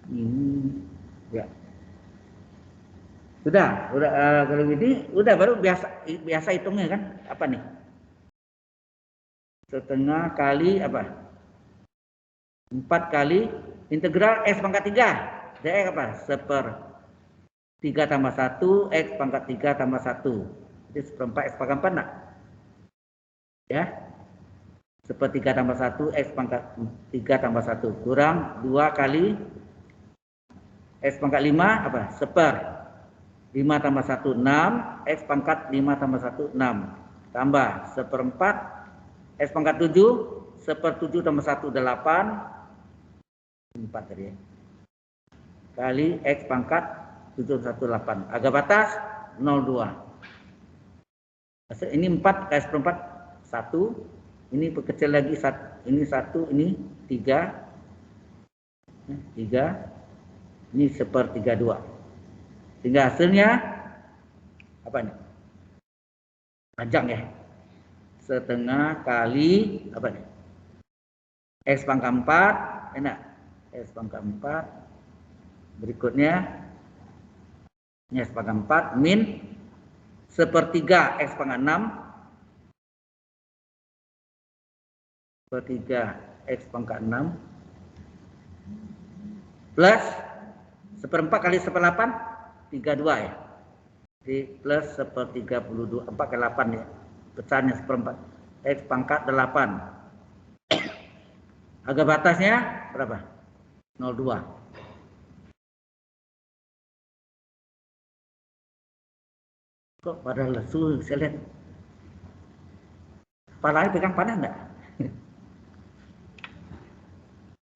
Ini ya. Sudah kalau ini udah baru biasa hitungnya kan? Apa nih? Setengah kali apa? 4 kali integral X pangkat 3 dx apa? Seper 3 tambah 1 X pangkat 3 tambah 1. Jadi seperempat X pangkat 4 enggak? Ya. Seper 3 tambah 1 X pangkat 3 tambah 1 kurang 2 kali X pangkat 5 apa? Seper 5 tambah 1, 6. X pangkat 5 tambah 1, 6. Tambah 1/4. X pangkat 7. 1/7 tambah 1, 8. 4 tadi ya. Kali X pangkat 718. Agak batas 0,2. Ini 4 kali 1/4 1. Ini kecil lagi, ini 1, ini 3. 3. Ini 1/32. Sehingga hasilnya apa nih? Panjang ya. Setengah kali apa nih? X pangkat 4. Enak. X pangkat 4. Berikutnya ini X pangkat 4 min 1/3 X pangkat 6. 1/3 X pangkat 6 plus 1/4 kali 1/8 32 ya. Jadi plus 1/32 4 kali 8 ya. Pecahannya 1/4 X pangkat 8. Agak batasnya berapa? 0,2. Kok pada lesu saya lihat. Kepalanya pegang panas enggak?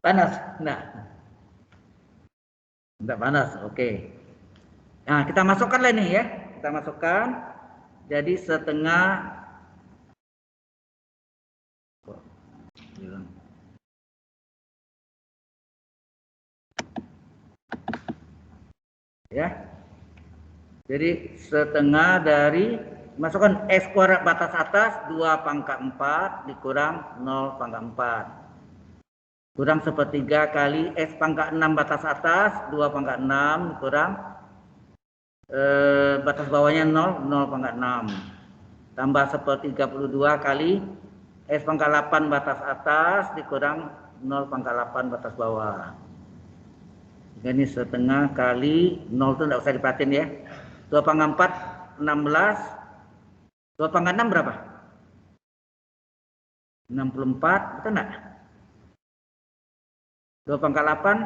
Panas? Enggak panas, oke. Nah, kita masukkan lah nih ya. Kita masukkan. Jadi setengah ya. Jadi setengah dari masukkan X kuadrat batas atas 2 pangkat 4 dikurang 0 pangkat 4. Kurang 1/3 kali X pangkat 6 batas atas 2 pangkat 6 dikurang batas bawahnya 0 pangkat 6. Tambah 1/32 kali X pangkat 8 batas atas dikurang 0 pangkat 8 batas bawah. Ini setengah kali 0 itu tidak usah diperhatiin ya. 2 pangkat 4 16. 2 pangkat 6 berapa? 64, betul enggak? 2 pangkat 8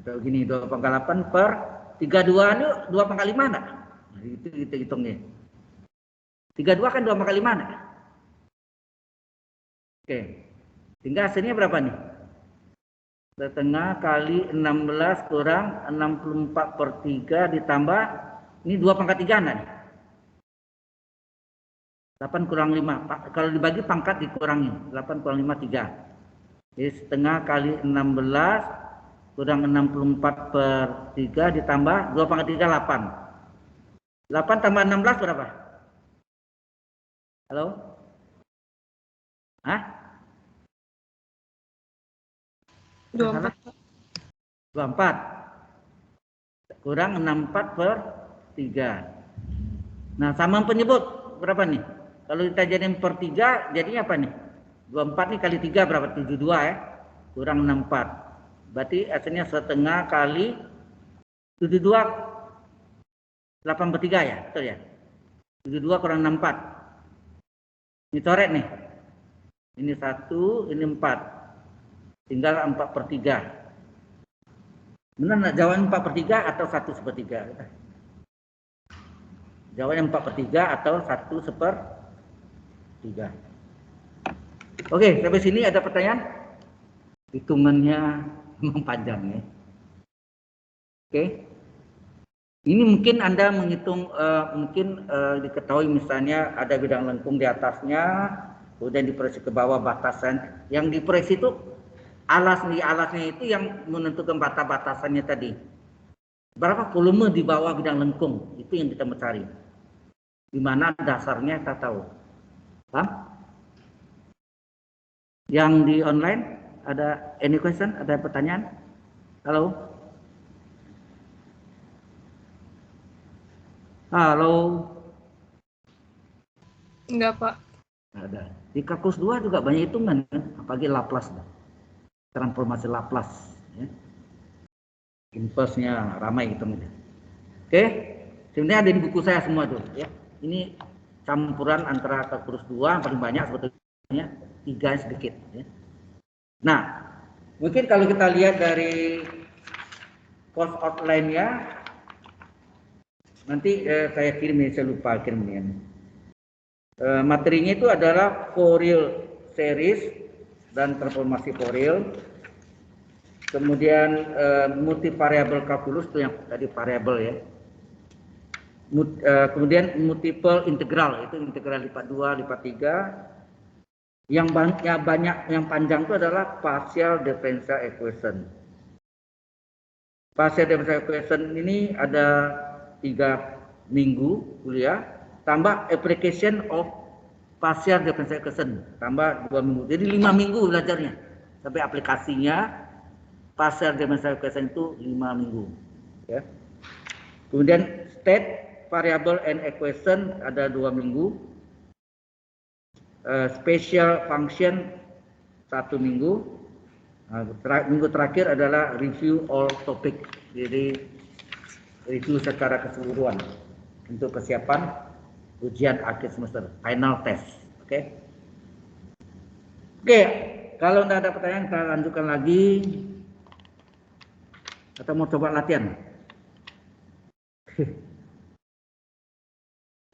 atau gini, 2 pangkat 8 per 32 ini 2 pangkat 5 enggak? Nah, itu kita hitungnya. 32 kan 2 pangkat 5 enggak? Oke. Sehingga hasilnya berapa nih? Setengah kali 16 kurang 64/3 ditambah ini 2 pangkat 3 enggak nih? 8 kurang 5. Kalau dibagi pangkat dikurangi. 8 kurang 5 3. Jadi setengah kali 16 kurang 64/3 ditambah 2 pangkat 3 8. 8 tambah 16 berapa? Halo? Hah? 24. 24. Kurang 64/3. Nah, sama penyebut berapa nih? Kalau kita jadiin per 3, jadinya apa nih? 24 nih kali 3 berapa? 72 ya. Kurang 64. Berarti hasilnya setengah kali 72 8/3 ya, betul ya? 72 kurang 64. Ini coret nih. Ini 1, ini 4. Tinggal 4/3. Benar enggak jawaban 4/3 atau 1/3? Jawabannya 4/3 atau 1/3. Oke, sampai sini ada pertanyaan? Hitungannya memang panjang ya. Oke. Ini mungkin Anda menghitung, diketahui misalnya ada bidang lengkung di atasnya, kemudian diproyeksi ke bawah batasan. Yang diproyeksi itu alasnya itu yang menentukan batasannya tadi. Berapa volume di bawah bidang lengkung, itu yang kita mencari. Di mana dasarnya kita tahu. Paham? Yang di online ada any question? Ada pertanyaan? Halo? Halo? Enggak, Pak. Ada. Di kalkulus 2 juga banyak hitungan kan, apalagi Laplace. Transformasi Laplace ya. Inverse-nya ramai hitungnya. Oke? Sebenarnya ada di buku saya semua tuh ya. Ini campuran antara kalkulus 2 yang paling banyak sebetulnya, 3 sedikit ya. Nah, mungkin kalau kita lihat dari course outline-nya nanti saya kirim ya, saya lupa kirimnya. Materinya itu adalah Fourier series dan transformasi Fourier. Kemudian multivariable calculus itu yang tadi variabel ya. Kemudian multiple integral, itu integral lipat 2, lipat 3. Yang banyak yang panjang itu adalah partial differential equation. Partial differential equation ini ada 3 minggu kuliah, tambah application of partial differential equation, tambah 2 minggu. Jadi 5 minggu belajarnya. Sampai aplikasinya partial differential equation itu 5 minggu. Ya. Kemudian state, variable and equation ada 2 minggu. Special function 1 minggu. Minggu terakhir adalah review all topic. Jadi review secara keseluruhan untuk persiapan ujian akhir semester, final test. Oke. Oke, kalau tidak ada pertanyaan kita lanjutkan lagi. Atau mau coba latihan?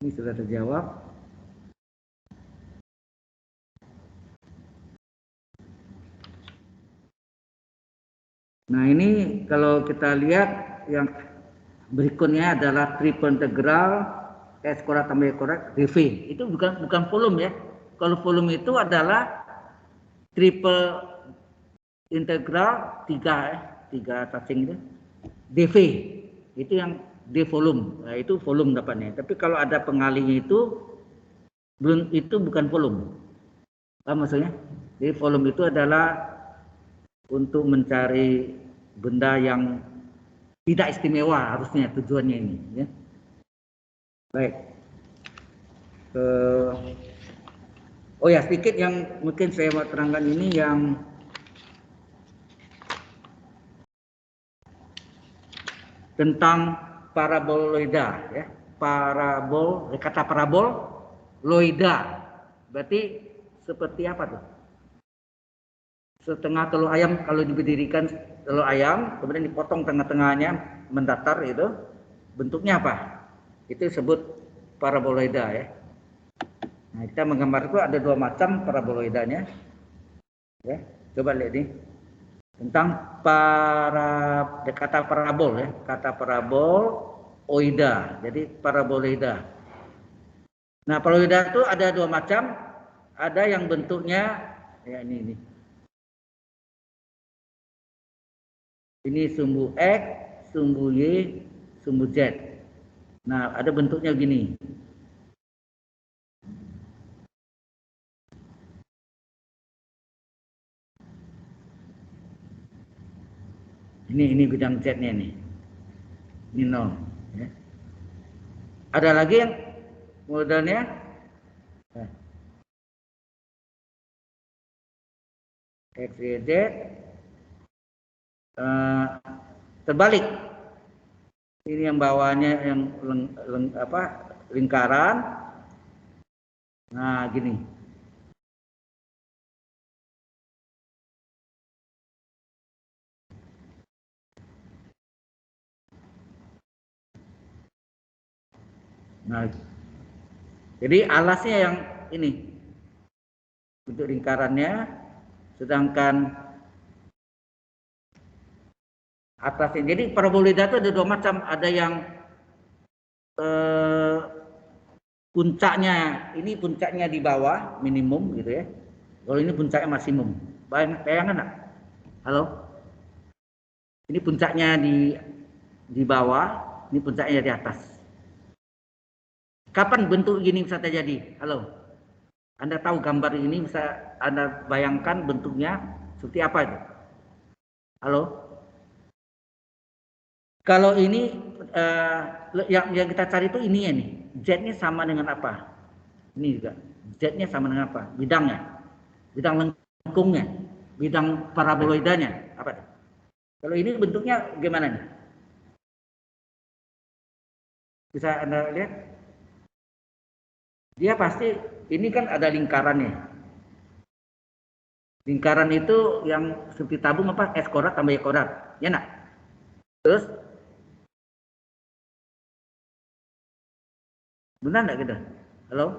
Ini sudah terjawab. Nah, ini kalau kita lihat yang berikutnya adalah triple integral S kuadrat tambah Y kuadrat dV. Itu bukan volume ya. Kalau volume itu adalah triple integral 3 touching itu dV. Itu yang D volume. Nah, itu volume dapatnya. Tapi kalau ada pengalinya itu bukan volume. Apa maksudnya? Jadi volume itu adalah untuk mencari benda yang tidak istimewa, harusnya tujuannya ini ya. Baik. Oh ya, sedikit yang mungkin saya mau terangkan ini yang tentang paraboloida ya. Kata paraboloida berarti seperti apa tuh? Setengah telur ayam, kalau diberdirikan telur ayam, kemudian dipotong tengah-tengahnya mendatar itu, bentuknya apa? Itu disebut paraboloida ya. Nah, kita menggambar itu ada 2 macam paraboloidanya. Ya, coba lihat nih. Tentang kata parabol ya, kata paraboloida. Jadi paraboloida. Nah, paraboloida itu ada 2 macam. Ada yang bentuknya ya ini. Ini sumbu X, sumbu Y, sumbu Z. Nah, ada bentuknya gini. Ini bidang Z-nya nih. Ini 0. Ya. Ada lagi yang modelnya X, Y, Z. Terbalik. Ini yang bawahnya yang lingkaran. Nah, gini. Nah, jadi alasnya yang ini bentuk lingkarannya, sedangkan atasnya. Jadi paraboloida itu ada 2 macam. Ada yang puncaknya, ini puncaknya di bawah minimum gitu ya. Kalau ini puncaknya maksimum. Bayangan enggak? Halo? Ini puncaknya di bawah, ini puncaknya di atas. Kapan bentuk gini bisa terjadi? Halo? Anda tahu gambar ini, bisa Anda bayangkan bentuknya seperti apa itu? Halo? Kalau ini yang kita cari itu ini ya nih. Z-nya sama dengan apa? Ini juga. Z-nya sama dengan apa? Bidangnya. Bidang lengkungnya. Bidang paraboloidanya. Apa? Kalau ini bentuknya gimana nih? Bisa Anda lihat? Dia pasti, ini kan ada lingkarannya. Lingkaran itu yang seperti tabung apa? S kuadrat tambah Y kuadrat. Ya nak? Terus benar nggak gitu? Halo?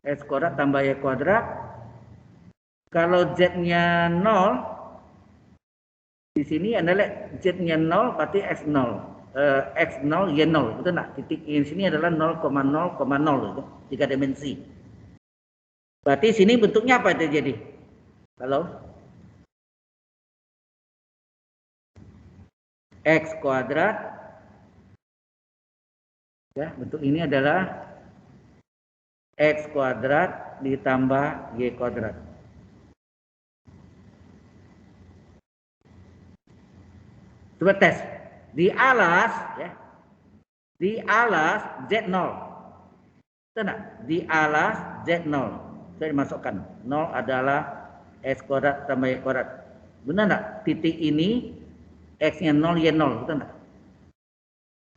X kuadrat tambah Y kuadrat. Kalau Z-nya 0, di sini adalah Z-nya 0 berarti X0. X0 Y0, betul nggak? Titik di sini adalah 0,0,0 itu, 3 dimensi. Berarti sini bentuknya apa itu jadi? Halo? X kuadrat, ya, bentuk ini adalah X kuadrat ditambah Y kuadrat. Coba tes. Di alas, ya, di alas Z0. Betul nggak? Di alas Z0. Saya dimasukkan. 0 adalah X kuadrat tambah Y kuadrat. Benar nggak? Titik ini X-nya 0, Y0. Betul nggak?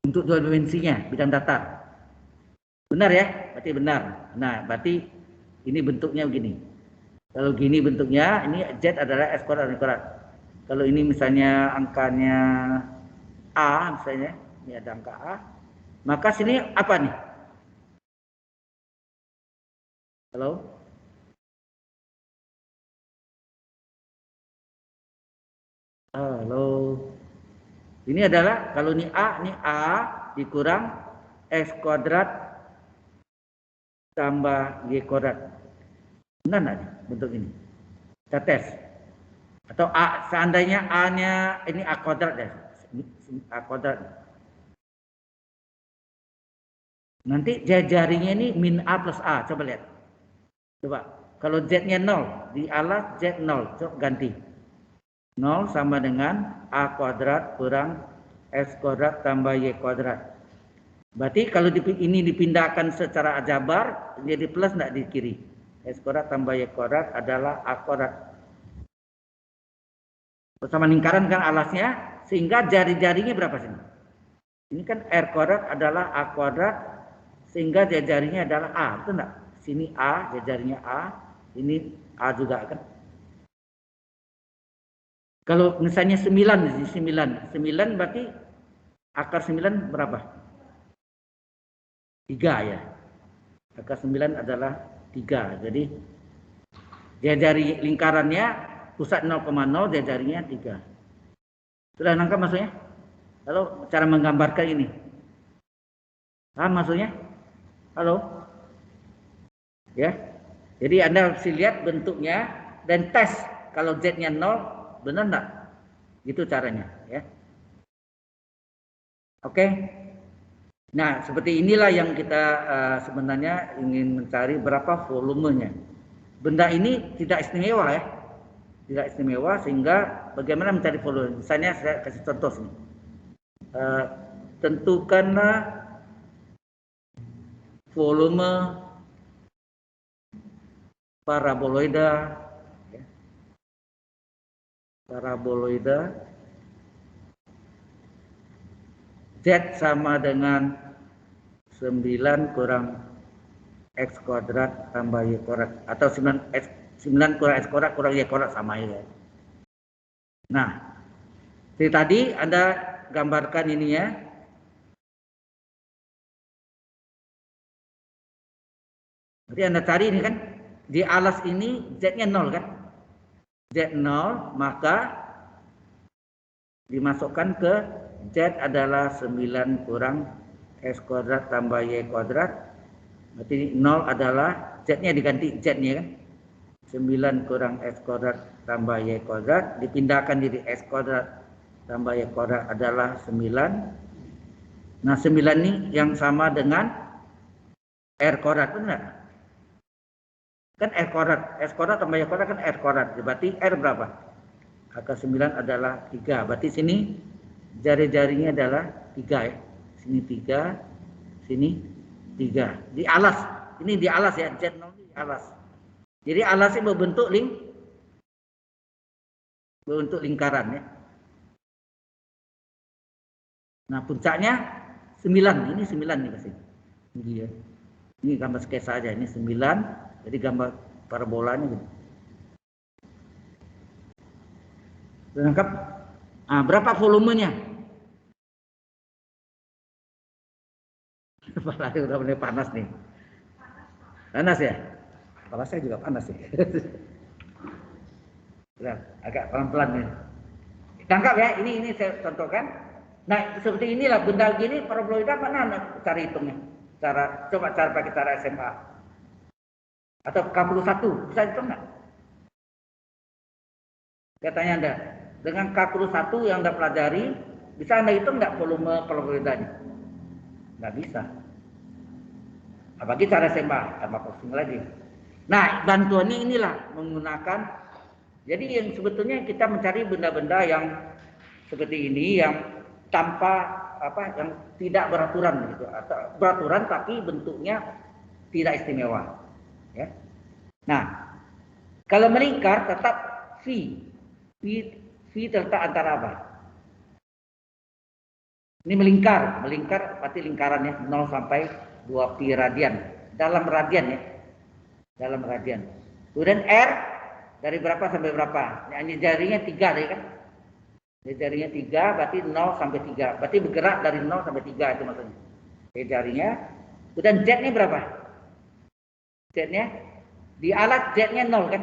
Untuk dua dimensinya, bidang datar. Benar ya? Berarti benar. Nah, berarti ini bentuknya begini. Kalau gini bentuknya, ini Z adalah X kuadrat dan Y kuadrat. Kalau ini misalnya angkanya A, misalnya, ini ada angka A, maka sini apa nih? Halo? Halo? Ini adalah, kalau ini A dikurang X kuadrat tambah Y kuadrat. Benar nggak nih bentuk ini? Kita tes. Atau A, seandainya A-nya, ini A kuadrat ya. A kuadrat. Nanti jarinya ini min A plus A. Coba lihat. Coba. Kalau Z-nya 0. Di alas Z 0. Coba ganti. 0 sama dengan A kuadrat kurang X kuadrat tambah Y kuadrat. Berarti kalau ini dipindahkan secara aljabar, jadi plus enggak di kiri. X kuadrat tambah Y kuadrat adalah A kuadrat. Bersama lingkaran kan alasnya, sehingga jari-jarinya berapa sini? Ini kan R kuadrat adalah A kuadrat, sehingga jari-jarinya adalah A, betul enggak? Sini A, jari-jarinya A, ini A juga kan? Kalau misalnya 9 berarti akar 9 berapa? 3 ya. Akar 9 adalah 3. Jadi jari lingkarannya pusat 0,0, jarinya 3. Sudah nangkap maksudnya? Lalu cara menggambarkan ini. Paham maksudnya? Halo? Ya. Jadi Anda harus lihat bentuknya dan tes kalau Z-nya 0, benar enggak? Gitu caranya, ya. Oke. Nah, seperti inilah yang kita sebenarnya ingin mencari berapa volumenya. Benda ini tidak istimewa ya. Tidak istimewa, sehingga bagaimana mencari volume. Misalnya saya kasih contoh sini. Tentukanlah volume paraboloida, ya. Paraboloida Z sama dengan 9 kurang X kuadrat tambah Y kuadrat, atau 9 kurang X kuadrat kurang Y kuadrat sama ya. Nah, jadi tadi Anda gambarkan ini ya. Jadi Anda cari ini kan, di alas ini Z-nya 0 kan? Z 0, maka dimasukkan ke Z adalah 9 kurang X kuadrat tambah Y kuadrat. Berarti 0 adalah, Z-nya diganti Z-nya kan? 9 kurang X kuadrat tambah Y kuadrat. Dipindahkan jadi X kuadrat tambah Y kuadrat adalah 9. Nah 9 ini yang sama dengan R kuadrat, benar? Kan R kuadrat, X kuadrat tambah Y kuadrat kan R kuadrat. Berarti R berapa? Akar 9 adalah 3. Berarti sini jari-jarinya adalah 3 ya. Sini 3, sini 3. Di alas. Ini di alas ya, Z0 di alas. Jadi alasnya berbentuk lingkaran ya. Nah, puncaknya 9. Ini 9 nih pasti. Ini ya. Ini gambar sketsa aja, ini 9. Jadi gambar parabolanya gitu. Lengkap? Nah, berapa volumenya? Kepala udah mulai panas nih. Panas ya? Kepala saya juga panas ya. Nah, agak pelan-pelan nih. Tangkap ya, ini saya contohkan. Nah, seperti inilah benda gini paraboloida mana cara hitungnya? Coba cara pakai cara SMA. Atau K1 bisa hitung nggak? Katanya Anda, dengan K1 yang Anda pelajari, bisa Anda hitung nggak volume paraboloidanya? Nggak bisa. Apalagi cara SMA, tambah pusing lagi. Nah, bantuannya inilah menggunakan. Jadi yang sebetulnya kita mencari benda-benda yang seperti ini yang tanpa yang tidak beraturan gitu, atau beraturan tapi bentuknya tidak istimewa. Ya. Nah, kalau melingkar tetap V. V terletak antara apa? Ini melingkar berarti lingkarannya 0 sampai 2 pi radian. Dalam radian ya. Dalam radian. Kemudian R dari berapa sampai berapa? Ini jarinya 3 deh kan? Jarinya 3 berarti 0 sampai 3. Berarti bergerak dari 0 sampai 3 itu maksudnya. Jarinya. Kemudian Z-nya berapa? Z-nya di alat Z-nya 0 kan?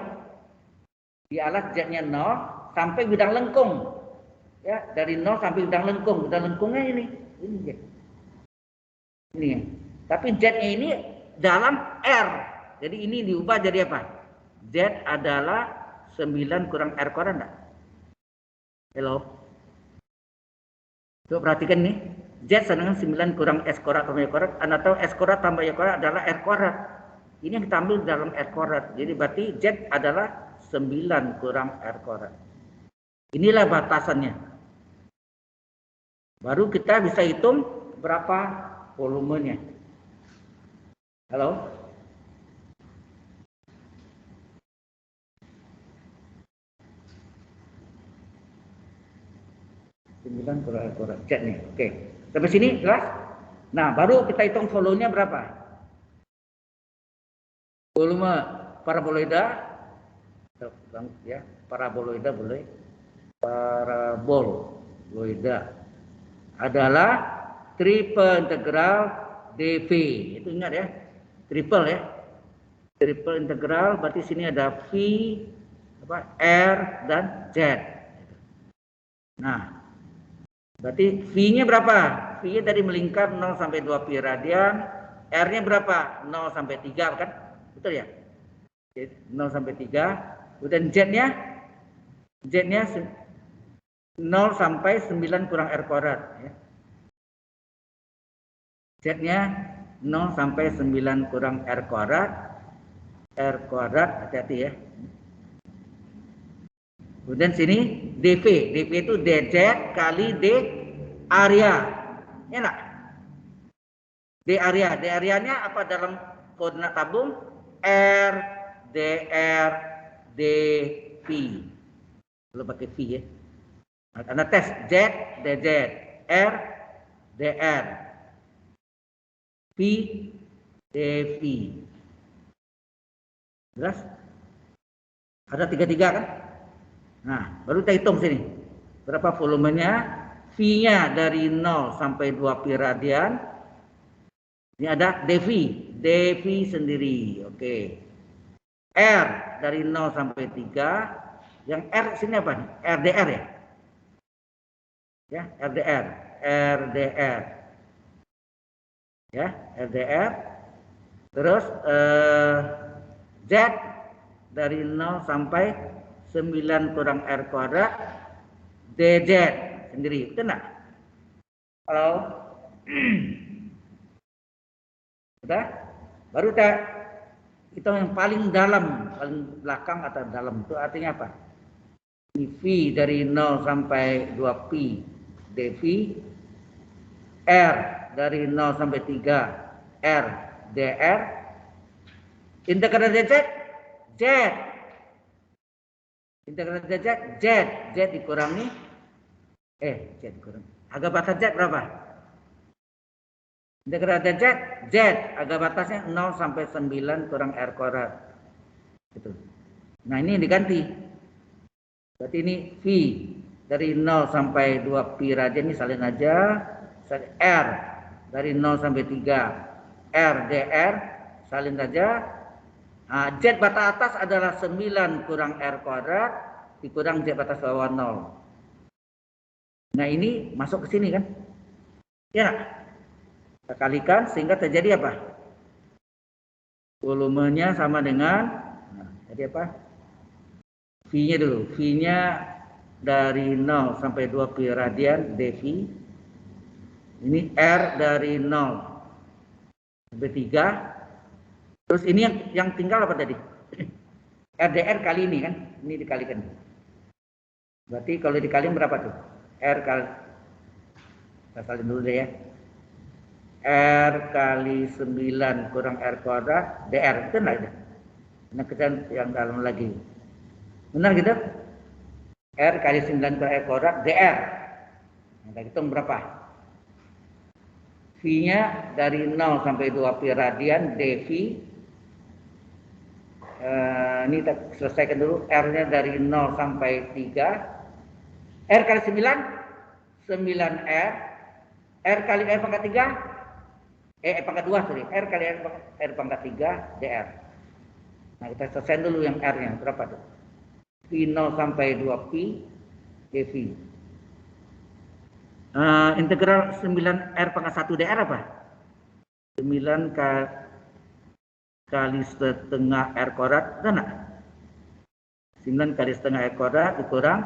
Di alat Z-nya 0 sampai bidang lengkung. Ya, dari 0 sampai bidang lengkung. Bidang lengkungnya ini Z. Ini ya. Tapi Z-nya ini dalam R. Jadi ini diubah jadi apa? Z adalah 9 kurang R kuadrat enggak? Hello. Coba perhatikan nih. Z sama dengan 9 kurang S kuadrat tambah Y kuadrat. Anda tahu S kuadrat tambah Y kuadrat adalah R kuadrat. Ini yang kita ambil dalam R kuadrat. Jadi berarti Z adalah 9 kurang R kuadrat. Inilah batasannya. Baru kita bisa hitung berapa volumenya. Halo? Kurang Z nih. Oke. Sampai sini jelas? Nah, baru kita hitung volumenya berapa? Volume paraboloida ya, paraboloida boleh. Paraboloida adalah triple integral dV. Itu ingat ya. Triple ya. Triple integral berarti sini ada V, R dan Z. Nah, berarti V-nya berapa? V-nya dari melingkar 0 sampai 2 pi radian. R-nya berapa? 0 sampai 3 kan? Betul ya? 0 sampai 3. Kemudian Z-nya 0 sampai 9 kurang R kuadrat. Ya. Z-nya 0 sampai 9 kurang R kuadrat. R kuadrat, hati-hati ya. Kemudian sini dV. dV itu dz kali d area. Ya enggak? D area. D areanya apa dalam koordinat tabung? R, dr, dV. Kalau pakai V ya. Anda tes Z, dz, R, dr, V, dV. Jelas? Ada 3 kan? Nah, baru kita hitung sini. Berapa volumenya? V-nya dari 0 sampai 2 pi radian. Ini ada dV. dV sendiri. Oke. R dari 0 sampai 3. Yang R sini apa nih? RDR ya? Ya, RDR. RDR. Ya, RDR. Terus Z dari 0 sampai 9 kurang R kuadrat dz sendiri. Betul enggak? Halo? Sudah? Baru kita hitung yang paling dalam, paling belakang atau dalam itu artinya apa? Ini V dari 0 sampai 2 pi dV, R dari 0 sampai 3 R dr, integral dz Z, integral dz Z, Z dikurangi Z dikurangi. Agak batas Z berapa? Integral dz Z, agak batasnya 0 sampai 9 kurang R kuadrat. Gitu. Nah, ini diganti. Berarti ini V dari 0 sampai 2 pi radian ini salin aja. R dari 0 sampai 3 R dr salin saja. Nah, Z batas atas adalah 9 kurang R kuadrat dikurang Z batas bawah 0. Nah ini masuk ke sini kan? Ya, kita kalikan sehingga terjadi apa? Volumenya sama dengan, nah, jadi apa? V-nya dulu, V-nya dari 0 sampai 2 pi radian dV. Ini R dari 0 sampai 3. Terus ini yang tinggal apa tadi? RDR kali ini kan? Ini dikalikan. Berarti kalau dikali berapa tuh? R kali, kita salin dulu deh ya. R kali 9 kurang R kuadrat DR, itu enggak ada. Nah kita yang dalam lagi. Benar gitu? R kali 9 kurang R kuadrat DR. Nah, kita hitung berapa? V-nya dari 0 sampai 2 pi radian dV. Ini kita selesaikan dulu. R-nya dari 0 sampai 3. R kali 9 9R. R kali R pangkat 3 pangkat 2 sorry. R kali R pangkat 3 DR. Nah kita selesaikan dulu yang R-nya berapa tuh? V0 sampai 2 pi dV. Integral 9R pangkat 1 DR apa? 9 kali setengah R kuadrat, betul enggak? 9 kali setengah R kuadrat dikurang,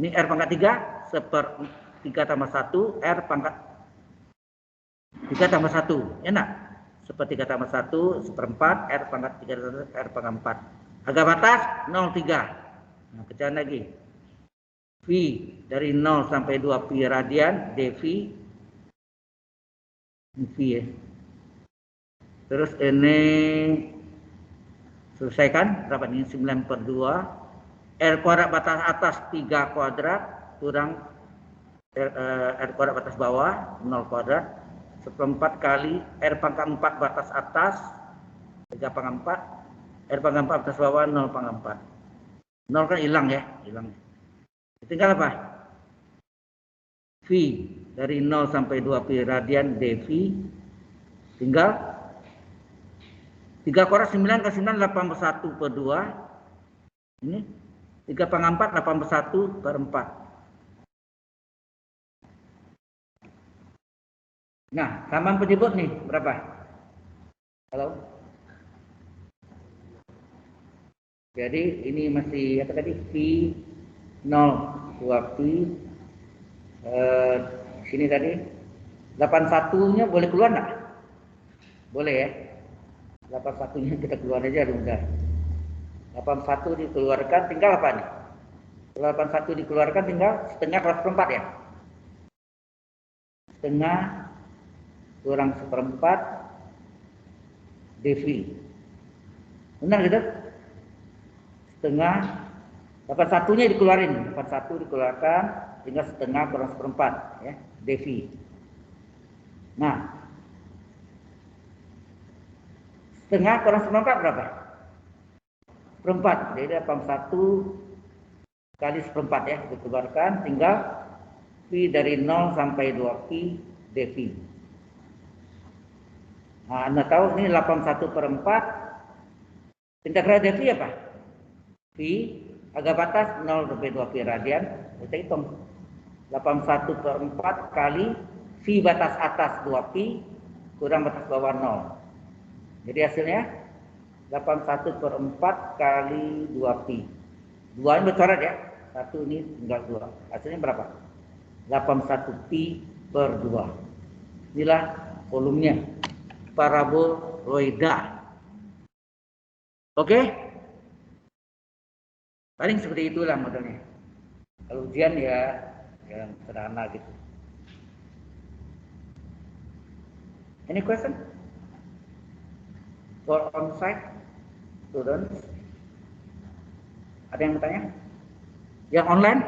ini R pangkat 3, 3 tambah 1, R pangkat 3 tambah 1, ya enggak? 3 tambah 1, 1/4, R pangkat 3, R pangkat 4. Harga batas 0,3. Nah, pecahan lagi. V dari 0 sampai 2 pi radian dV. Ini V ya. Terus ini selesaikan berapa ini? 9/2. R kuadrat batas atas 3 kuadrat kurang R kuadrat batas bawah 0 kuadrat 1/4 kali R pangkat 4 batas atas 3/4 R pangkat 4 batas bawah 0/4. 0 kan hilang ya, hilang. Tinggal apa? V dari 0 sampai 2 pi radian dV tinggal 3 kuadrat 9 kali 9 81/2. Ini 3/4 81/4. Nah, samaan penyebut nih berapa? Halo? Jadi ini masih apa tadi? V 0 2 pi sini tadi 81-nya boleh keluar enggak? Boleh ya. 81-nya kita keluar aja udah. 81 dikeluarkan tinggal apa nih? 81 dikeluarkan tinggal setengah per 1/4 ya. Setengah kurang 1/4 dV. Benar gitu? Setengah 81-nya dikeluarin, 81 dikeluarkan tinggal setengah kurang 1/4 ya, dV. Nah, setengah kurang 1/4 berapa? 1/4. Jadi 81 kali 1/4 ya, dikeluarkan tinggal V dari 0 sampai 2 pi dV. Nah, Anda tahu ini 81/4 integral dV apa? V agak batas 0 sampai 2 pi radian. Kita hitung 81/4 kali V batas atas 2 pi kurang batas bawah 0. Jadi hasilnya 81/4 kali 2 pi. 2 ini bercoret ya. 1 ini tinggal 2. Hasilnya berapa? 81 pi per 2. Inilah volumenya paraboloida. Oke? Paling seperti itulah modelnya. Kalau ujian ya yang sederhana gitu. Any question? For on-site students? Ada yang bertanya? Yang online?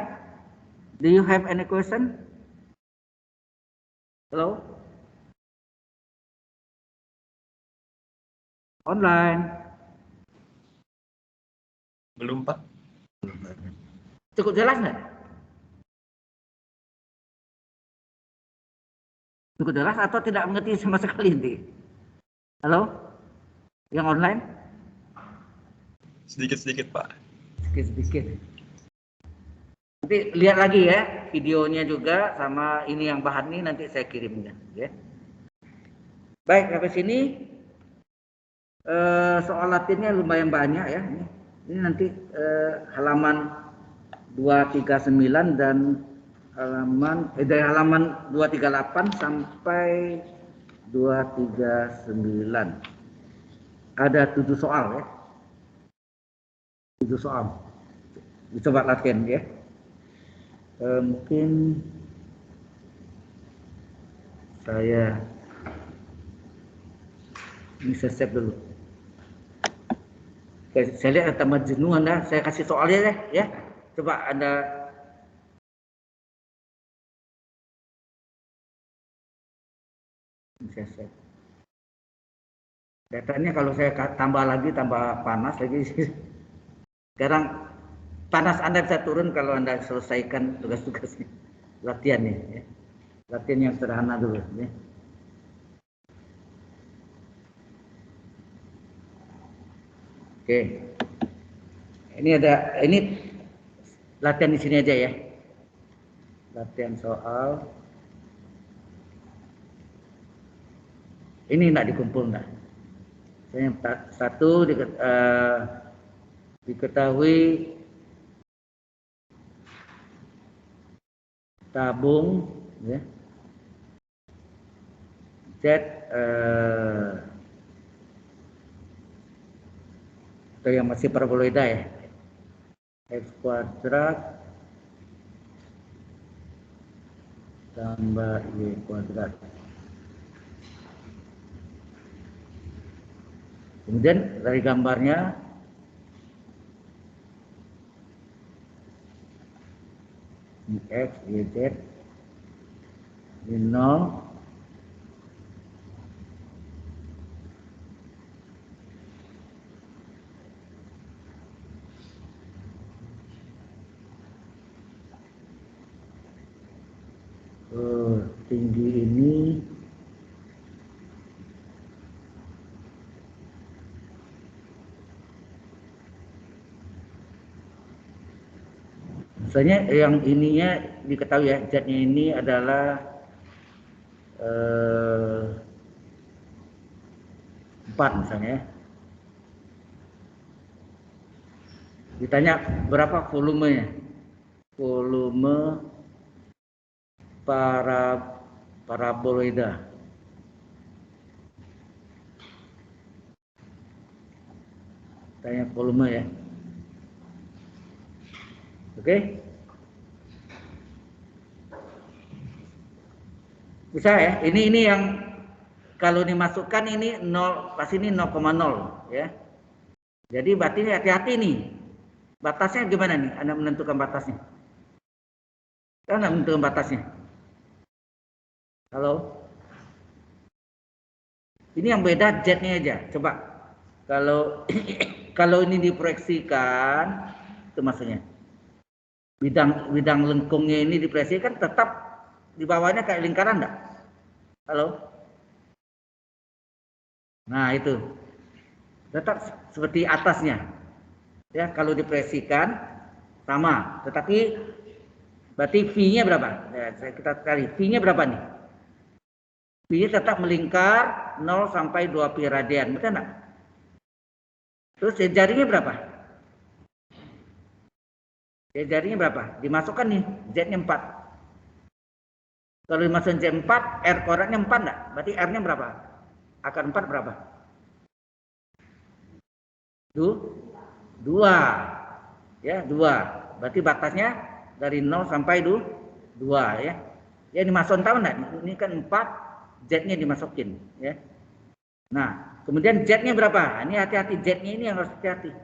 Do you have any question? Hello? Online? Belum, Pak. Cukup jelas nggak? Cukup jelas atau tidak mengerti sama sekali nanti? Halo? Yang online? Sedikit-sedikit, Pak. Sedikit-sedikit. Nanti lihat lagi ya videonya juga sama ini yang bahan ini nanti saya kirimkan ya. Baik, sampai sini soal latihannya lumayan banyak ya. Ini nanti halaman 239 dan dari halaman 238 sampai 239. Ada 7 soal ya. 7 soal. Dicoba latihan ya. Mungkin saya save dulu. Saya lihat tambah jenuh Anda, saya kasih soalnya ya. Coba Anda saya save. Datanya kalau saya tambah lagi tambah panas lagi. Sekarang panas Anda bisa turun kalau Anda selesaikan tugas-tugasnya. Latihan nih ya. Latihan yang sederhana dulu ya. Oke. Ini latihan di sini aja ya. Latihan soal. Ini enggak dikumpul enggak. Yang satu diketahui tabung ya. Z atau yang masih paraboloida ya. X kuadrat tambah Y kuadrat. Kemudian dari gambarnya X, Y, Z di 0 tinggi ini misalnya yang ininya diketahui ya, Z-nya ini adalah 4 misalnya ya. Ditanya berapa volumenya? Volume paraboloida. Tanya volume ya. Oke? Bisa ya. Ini yang kalau dimasukkan ini 0, pas ini 0,0 ya. Jadi berarti hati-hati nih. Batasnya gimana nih? Anda menentukan batasnya? Anda menentukan batasnya? Halo? Ini yang beda Z-nya aja. Coba kalau kalau ini diproyeksikan itu maksudnya. Bidang lengkungnya ini diproyeksikan tetap di bawahnya kayak lingkaran enggak? Halo? Nah, itu. Tetap seperti atasnya. Ya, kalau diproyeksikan sama, tetapi berarti V-nya berapa? Ya, kita cari V-nya berapa nih? V-nya tetap melingkar 0 sampai 2 pi radian, betul enggak? Terus jarinya berapa? Jarinya berapa? Dimasukkan nih, Z-nya 4. Kalau dimasukkan Z4, R kuadratnya 4 enggak? Berarti R-nya berapa? Akar 4 berapa? 2. Ya, 2. Berarti batasnya dari 0 sampai 2 ya. Ya dimasukkan tahu enggak? Ini kan 4, Z-nya dimasukin ya. Nah, kemudian Z-nya berapa? Ini hati-hati, Z-nya ini yang harus hati-hati.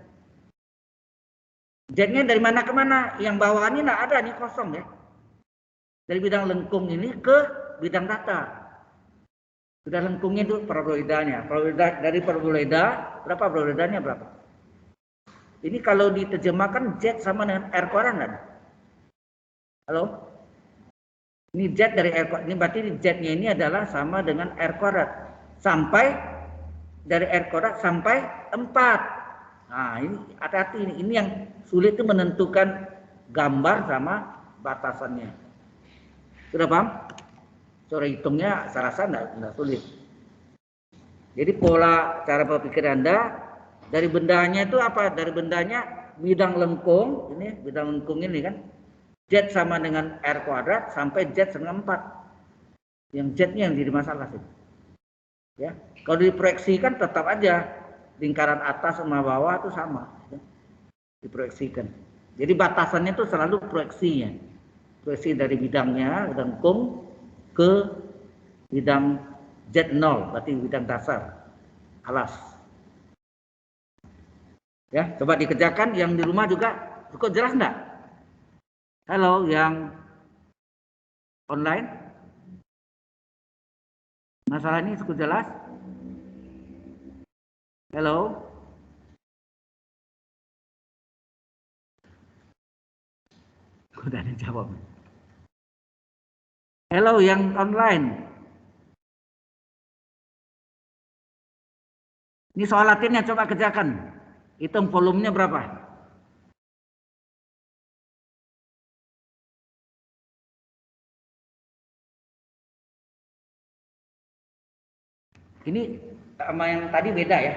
Z-nya dari mana ke mana? Yang bawah ini enggak ada, ini kosong ya. Dari bidang lengkung ini ke bidang datar. Sudah lengkungnya itu paraboloidanya. Dari paraboloida, berapa paraboloidanya berapa? Ini kalau diterjemahkan Z sama dengan R kuadrat enggak? Halo? Ini Z dari R kuadrat. Ini berarti Z-nya ini adalah sama dengan R kuadrat. Sampai dari R kuadrat sampai 4. Nah, ini hati-hati ini. Ini yang sulit itu menentukan gambar sama batasannya. Sudah paham? Cara hitungnya saya rasa enggak sulit. Jadi pola cara berpikir Anda dari bendanya itu apa? Dari bendanya bidang lengkung, ini bidang lengkung ini kan. Z sama dengan R kuadrat sampai Z sama 4. Yang Z-nya yang jadi masalah sih. Ya. Kalau diproyeksikan tetap aja lingkaran atas sama bawah itu sama, ya. Diproyeksikan. Jadi batasannya itu selalu proyeksinya. Proyeksi dari bidangnya lengkung ke bidang Z0, berarti bidang dasar, alas. Ya, coba dikerjakan yang di rumah juga. Cukup jelas enggak? Halo, yang online? Masalah ini cukup jelas? Halo? Udah ada jawab. Halo, yang online? Ini soal latinnya coba kerjakan. Hitung volumenya berapa? Ini sama yang tadi beda ya.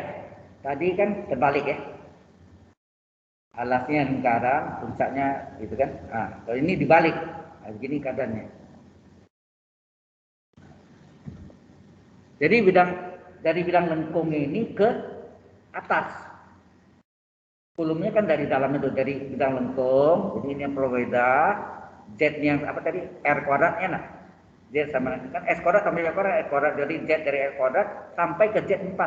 Tadi kan terbalik ya. Alasnya lingkaran, puncaknya gitu kan. Nah, kalau ini dibalik. Nah, begini keadaannya. Jadi dari bidang lengkung ini ke atas. Volumenya kan dari dalam itu, dari bidang lengkung. Jadi ini yang berbeda. Z-nya apa tadi? R kuadratnya nah. Z sama kan S kuadrat sama R kuadrat, R kuadrat. Jadi Z dari R kuadrat sampai ke Z4.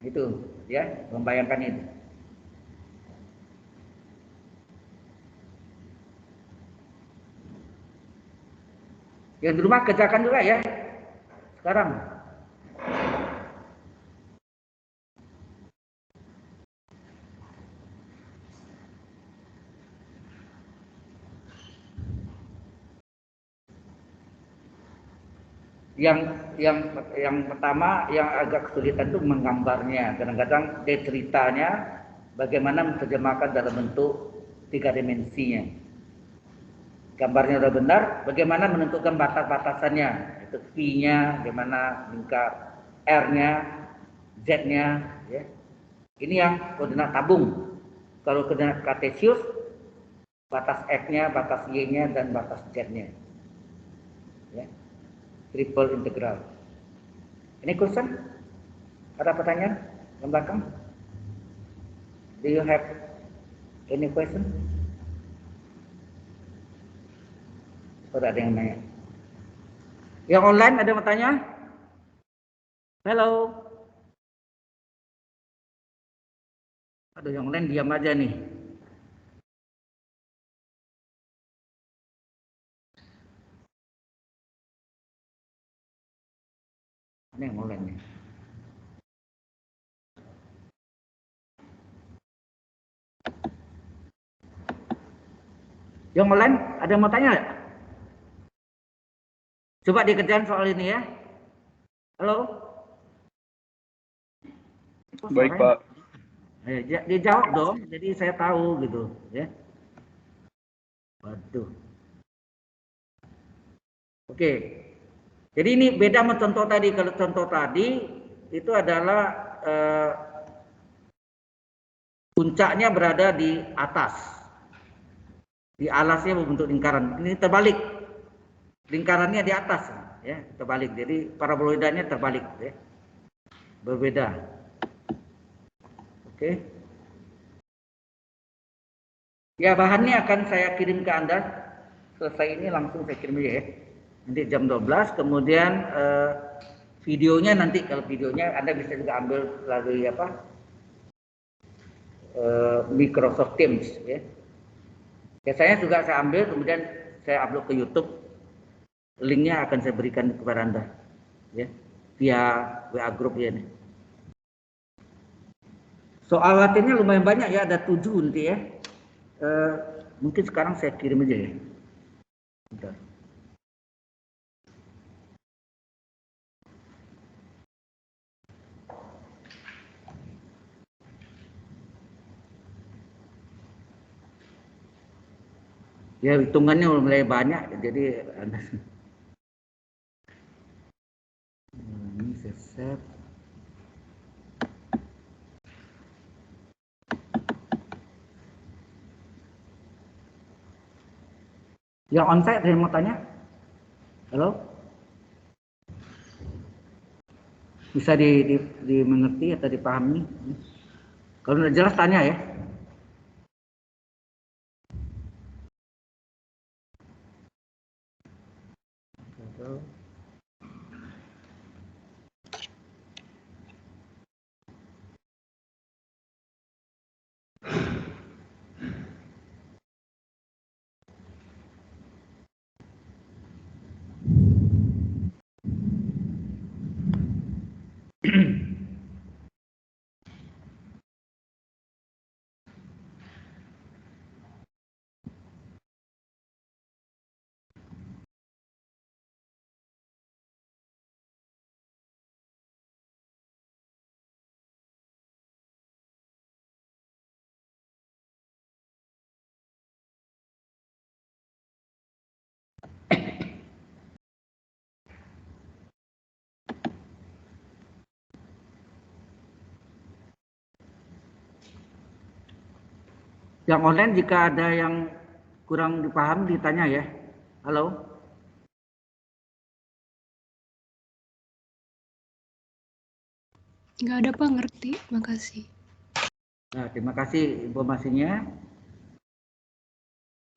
Itu ya, membayangkan itu. Yang di rumah kerjakan juga ya. Sekarang. Yang pertama yang agak kesulitan itu menggambarnya. Kadang-kadang dia ceritanya bagaimana menerjemahkan dalam bentuk 3 dimensinya. Gambarnya udah benar, bagaimana menentukan batas-batasannya? Itu V-nya, bagaimana lingkar R-nya, Z-nya, ya. Ini yang koordinat tabung. Kalau koordinat kartesius, batas X-nya, batas Y-nya, dan batas Z-nya. Ya. Triple integral. Ini question? Ada pertanyaan yang belakang? Do you have any question? Ada yang nanya. Yang online ada yang bertanya? Halo. Aduh, yang online diam aja nih. Ini yang online nih. Yang online ada yang mau tanya nggak? Coba dikerjakan soal ini ya. Halo? Baik, Pak. Dia jawab dong, jadi saya tahu gitu ya. Waduh. Oke. Jadi ini beda sama contoh tadi. Kalau contoh tadi itu adalah puncaknya berada di atas. Di alasnya membentuk lingkaran. Ini terbalik. Lingkarannya di atas ya, terbalik. Jadi paraboloidanya terbalik ya. Berbeda. Oke. Ya, bahannya akan saya kirim ke Anda. Selesai ini langsung saya kirim aja ya. Nanti jam 12, kemudian videonya nanti, kalau videonya Anda bisa juga ambil melalui apa? Microsoft Teams ya. Biasanya juga saya ambil, kemudian saya upload ke YouTube. Linknya akan saya berikan kepada Anda ya, via WA group ya nih. Soal latihannya lumayan banyak ya, ada 7 nanti ya. Mungkin sekarang saya kirim aja ya. Bentar. Ya hitungannya mulai banyak, jadi ini saya save. Yang onsite saya mau tanya, halo, bisa dimengerti atau dipahami? Kalau udah jelas tanya ya. Yang online jika ada yang kurang dipaham ditanya ya. Halo. Nggak ada Pak, ngerti. Makasih. Nah, terima kasih informasinya.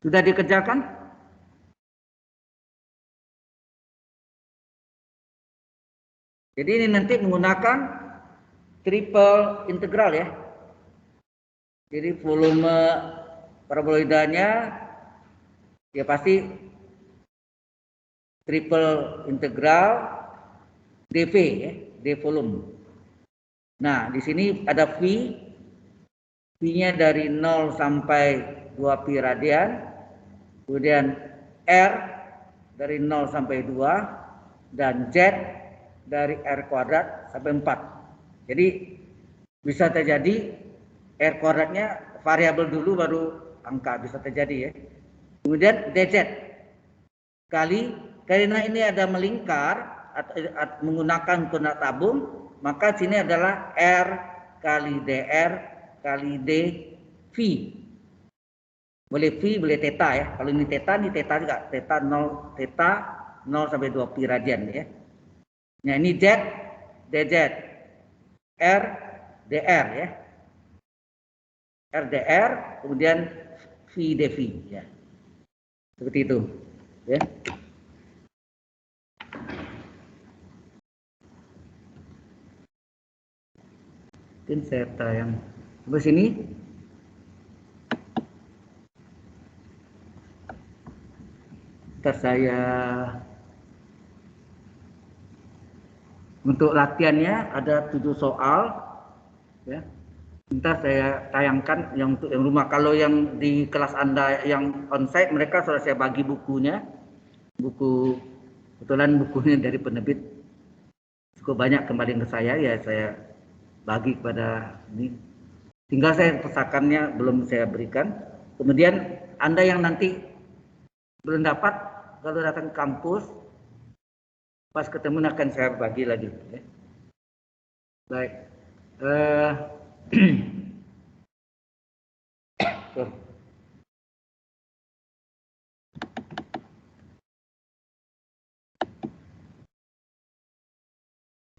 Sudah dikerjakan? Jadi ini nanti menggunakan triple integral ya. Jadi volume paraboloidanya ya pasti triple integral dV ya, d volume. Nah, di sini ada V, V-nya dari 0 sampai 2 pi radian, kemudian R dari 0 sampai 2, dan Z dari R kuadrat sampai 4. Jadi bisa terjadi R kuadratnya variabel dulu baru angka, bisa terjadi ya. Kemudian DZ kali, karena ini ada melingkar atau menggunakan koordinat tabung, maka sini adalah R kali DR kali D V. Boleh V, boleh theta ya. Kalau ini theta juga theta 0 sampai 2 pi radian ya. Nah, ini Z DZ R DR ya. RDR kemudian V dV ya. Seperti itu ya. Mungkin saya tayang sampai sini. Ntar saya untuk latihannya ada 7 soal ya. Ntar saya tayangkan yang untuk yang rumah. Kalau yang di kelas Anda yang onsite, mereka sudah saya bagi bukunya. Buku, kebetulan bukunya dari penerbit cukup banyak kembali ke saya, ya saya bagi kepada ini. Tinggal saya pesakannya belum saya berikan. Kemudian Anda yang nanti belum dapat, kalau datang ke kampus, pas ketemu akan saya bagi lagi. Ya. Baik.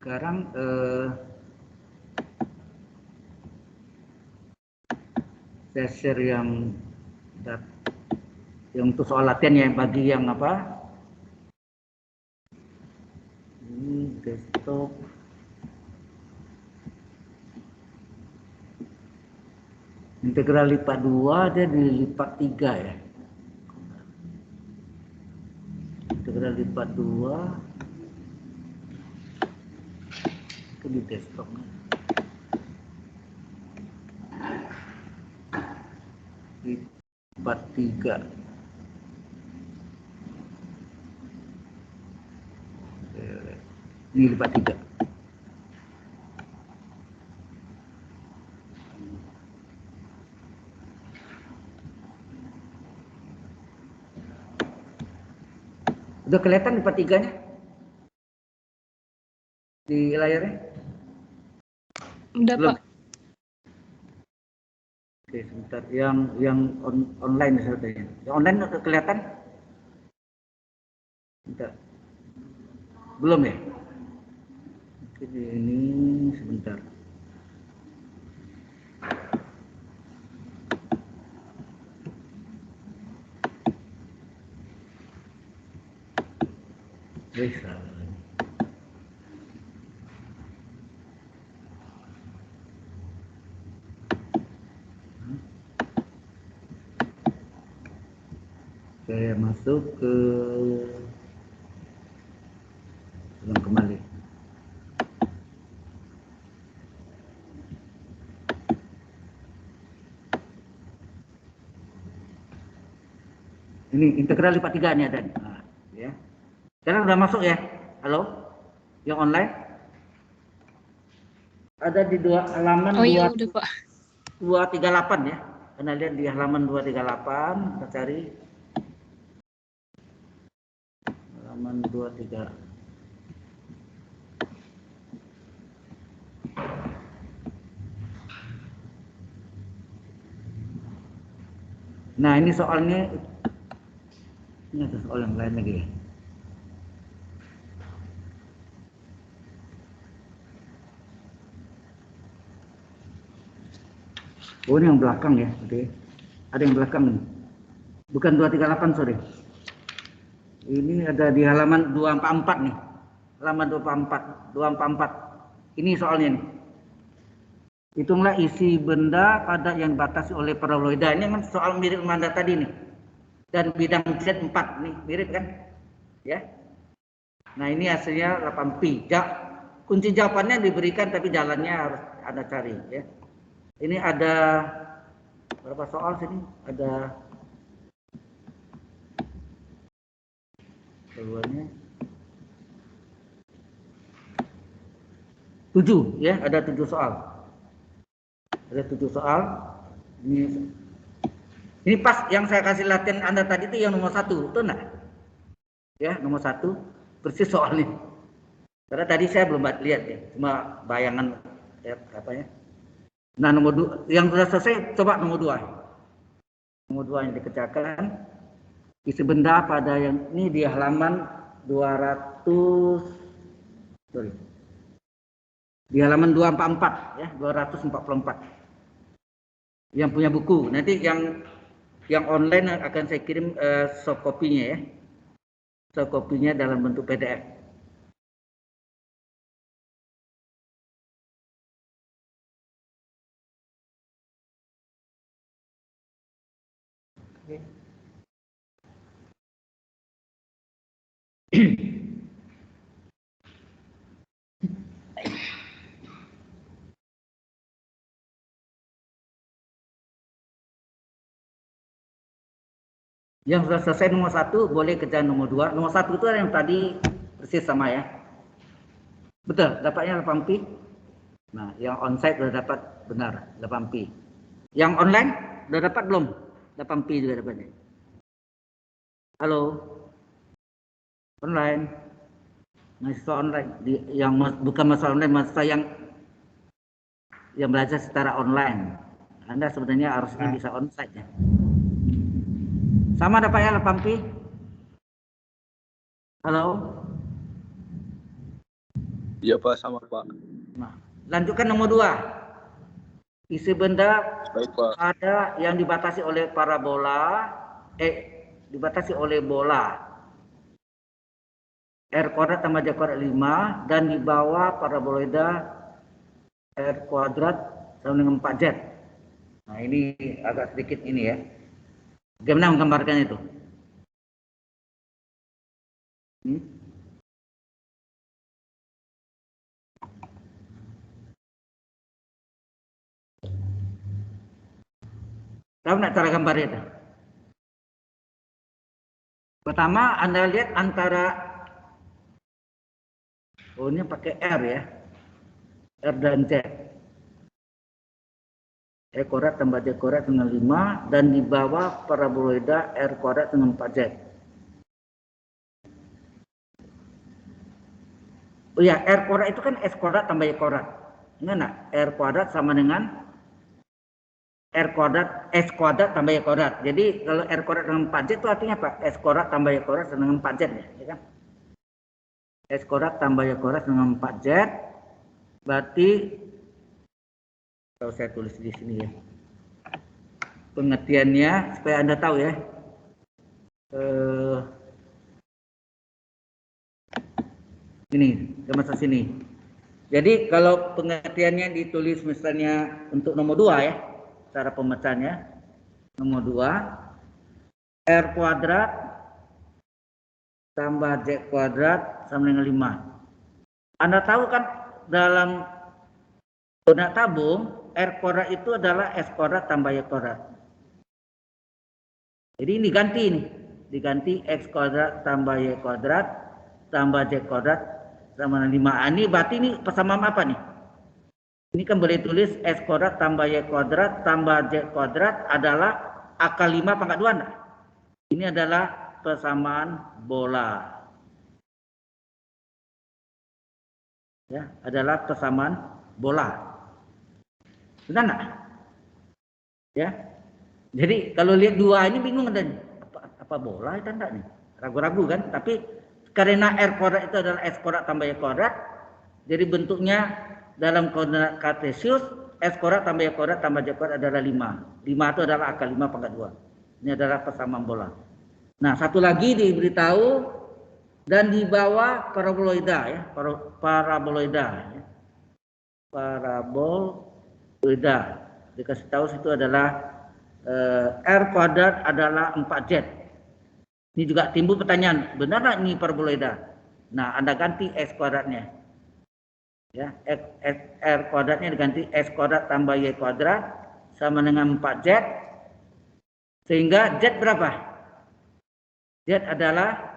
Sekarang saya share yang untuk soal latihan yang bagi yang apa? Ini desktop. Integral lipat 2 dia dilipat 3 ya. Integral lipat 2 itu di desktop. Lipat 3. Ini lipat 3. Udah kelihatan di tiganya di layarnya? Udah, Belum? Pak. Oke, sebentar. Yang online misalnya. Yang online udah kelihatan? Sebentar. Belum ya? Oke, ini sebentar. Bisa. Saya masuk ke ulang kembali. Ini integral IPA 3 nih ada. Nah, ya. Sekarang udah masuk ya? Halo? Yang online? Ada di halaman Oh iya, udah, Pak. 238 ya. Anda lihat di halaman 238, kita cari halaman 23. Nah, ini soalnya ini ada soal yang lain lagi ya. Oh, ini yang belakang ya. Oke. Ada yang belakang nih. Bukan 238, sorry. Ini ada di halaman 244 nih. Halaman 244. Ini soalnya nih. Hitunglah isi benda pada yang dibatasi oleh paraboloida. Ini kan soal mirip Manda tadi nih. Dan bidang Z4 nih, mirip kan? Ya. Nah, ini hasilnya 8pi. Kunci jawabannya diberikan tapi jalannya harus Anda cari ya. Ini ada berapa soal sini? Ada keluarnya 7 ya, ada 7 soal. Ada 7 soal. Ini pas yang saya kasih latihan Anda tadi itu yang nomor 1, betul enggak? Ya, nomor 1 persis soalnya. Karena tadi saya belum lihat ya, cuma bayangan ya, apa ya. Nah, nomor 2 yang sudah selesai coba nomor 2. Nomor 2 yang dikerjakan isi benda pada yang ini di halaman 200 sorry. Di halaman 244 ya, 244. Yang punya buku. Nanti yang online akan saya kirim soft copy-nya ya. Soft copy-nya dalam bentuk PDF. Oke. Yang sudah selesai nomor 1 boleh kerjaan nomor 2. Nomor 1 itu yang tadi persis sama ya. Betul, dapatnya 8pi. Nah, yang onsite sudah dapat benar 8pi. Yang online sudah dapat belum? 8pi juga dapatnya. Halo. Online. Mahasiswa online yang bukan mahasiswa online, mahasiswa yang belajar secara online. Anda sebenarnya harusnya bisa onsite ya. Sama dapatnya 8pi? Halo? Iya Pak, sama Pak. Nah, lanjutkan nomor 2. Isi benda Baik Pak. ada yang dibatasi oleh parabola, dibatasi oleh bola R kuadrat tambah J kuadrat 5 dan di bawah paraboloida R kuadrat sama dengan 4Z. Nah, ini agak sedikit ini ya. Bagaimana menggambarkan itu? Tahu nggak cara gambarnya itu? Pertama, Anda lihat antara ini pakai R ya. R dan Z. R kuadrat tambah J kuadrat dengan 5 dan di bawah paraboloida R kuadrat dengan 4Z. Oh ya, R kuadrat itu kan S kuadrat tambah Y kuadrat. Ingat nggak? R kuadrat sama dengan R kuadrat, S kuadrat tambah Y kuadrat. Jadi kalau R kuadrat dengan 4Z itu artinya apa? S kuadrat tambah Y kuadrat dengan 4Z ya kan? S kuadrat tambah Y kuadrat dengan 4Z. Berarti kalau saya tulis di sini ya. Pengertiannya supaya Anda tahu ya. Ini, masa sini. Jadi kalau pengertiannya ditulis misalnya untuk nomor 2 ya. Cara pemecahannya. Nomor 2. R kuadrat tambah Z kuadrat sama dengan 5. Anda tahu kan dalam zona tabung, R kuadrat itu adalah S kuadrat tambah Y kuadrat. Jadi ini diganti nih. Diganti X kuadrat tambah Y kuadrat tambah Z kuadrat sama dengan 5. Ini berarti ini persamaan apa nih? Ini kan boleh tulis S kuadrat tambah Y kuadrat tambah Z kuadrat adalah akar 5 pangkat 2 enggak? Ini adalah persamaan bola. Ya, adalah persamaan bola. Benar enggak? Ya. Jadi kalau lihat 2 ini bingung dan apa bola itu enggak nih? Ragu-ragu kan? Tapi karena R kuadrat itu adalah S kuadrat tambah Y kuadrat, jadi bentuknya dalam koordinat kartesius S kuadrat tambah Y kuadrat tambah Z kuadrat adalah 5. 5 itu adalah akar 5 pangkat 2. Ini adalah persamaan bola. Nah, satu lagi diberitahu dan di bawah paraboloida ya, paraboloida ya. Paraboloida. Dikasih tahu situ adalah R kuadrat adalah 4Z. Ini juga timbul pertanyaan, benar nggak ini paraboloida? Nah, Anda ganti S kuadratnya. Ya, R kuadratnya diganti S kuadrat tambah Y kuadrat sama dengan 4Z. Sehingga Z berapa? Z adalah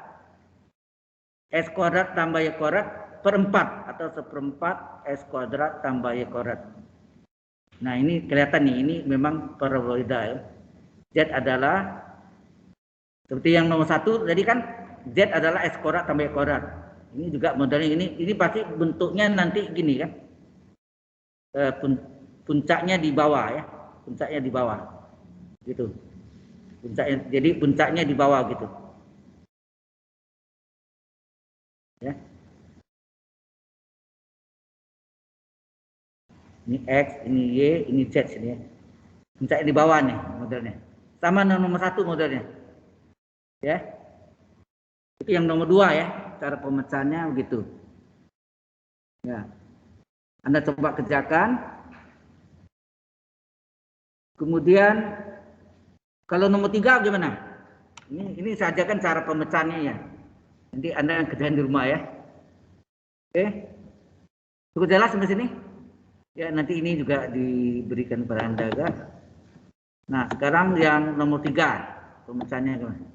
S kuadrat tambah Y kuadrat per 4 atau seperempat S kuadrat tambah Y kuadrat. Nah, ini kelihatan nih, ini memang paraboloida ya. Z adalah seperti yang nomor 1 tadi kan, Z adalah S kuadrat tambah Y kuadrat. Ini juga modelnya ini pasti bentuknya nanti gini kan. Puncaknya di bawah ya. Puncaknya di bawah. Gitu. Puncaknya, jadi puncaknya di bawah gitu. Ya. Ini X, ini Y, ini Z sini ya. Puncaknya di bawah nih modelnya. Sama nomor 1 modelnya. Ya. Itu yang nomor 2 ya. Cara pemecahannya begitu. Ya. Anda coba kerjakan. Kemudian kalau nomor 3 gimana? Ini saya ajarkan cara pemecahannya ya. Nanti Anda yang kerjain di rumah ya. Oke. Cukup jelas sampai sini? Ya, nanti ini juga diberikan kepada Anda kan. Nah, sekarang yang nomor 3 pemecahannya gimana?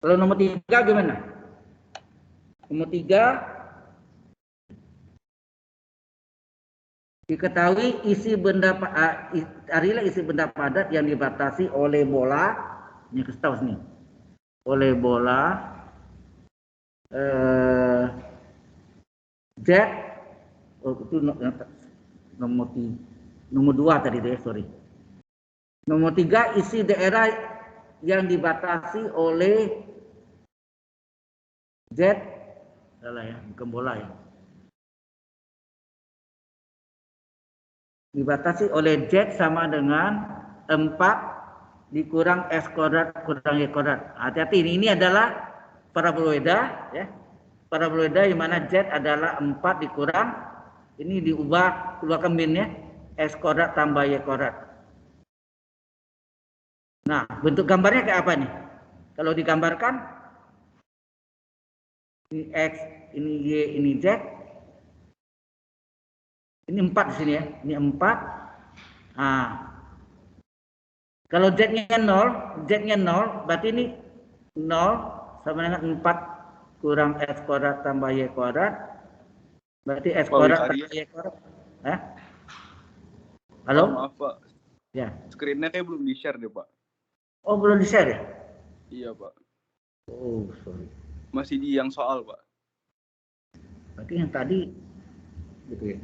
Kalau nomor 3 gimana? Nomor 3 diketahui isi benda padat yang dibatasi oleh bola. Ini kasih tahu sini. Oleh bola Z. Oh, itu nomor 2 tadi deh, sorry. Nomor 3 isi daerah yang dibatasi oleh Z. Salah ya, bukan bola ya. Dibatasi oleh Z sama dengan 4 dikurang S kuadrat kurang Y kuadrat. Hati-hati, ini adalah paraboloida ya. Paraboloida di mana Z adalah 4 dikurang, ini diubah, keluarkan minnya, S kuadrat tambah Y kuadrat. Nah, bentuk gambarnya kayak apa nih? Kalau digambarkan, ini X, ini Y, ini Z. Ini 4 di sini ya, ini 4. Nah, kalau Z-nya 0, berarti ini 0 sama dengan 4 kurang S kuadrat tambah Y kuadrat. Berarti S kuadrat tambah Y kuadrat. Halo? Maaf Pak. Ya. Screen-nya kayak belum di-share deh Pak. Oh, belum di-share ya? Iya Pak. Oh, sorry. Masih di yang soal Pak. Berarti yang tadi gitu ya.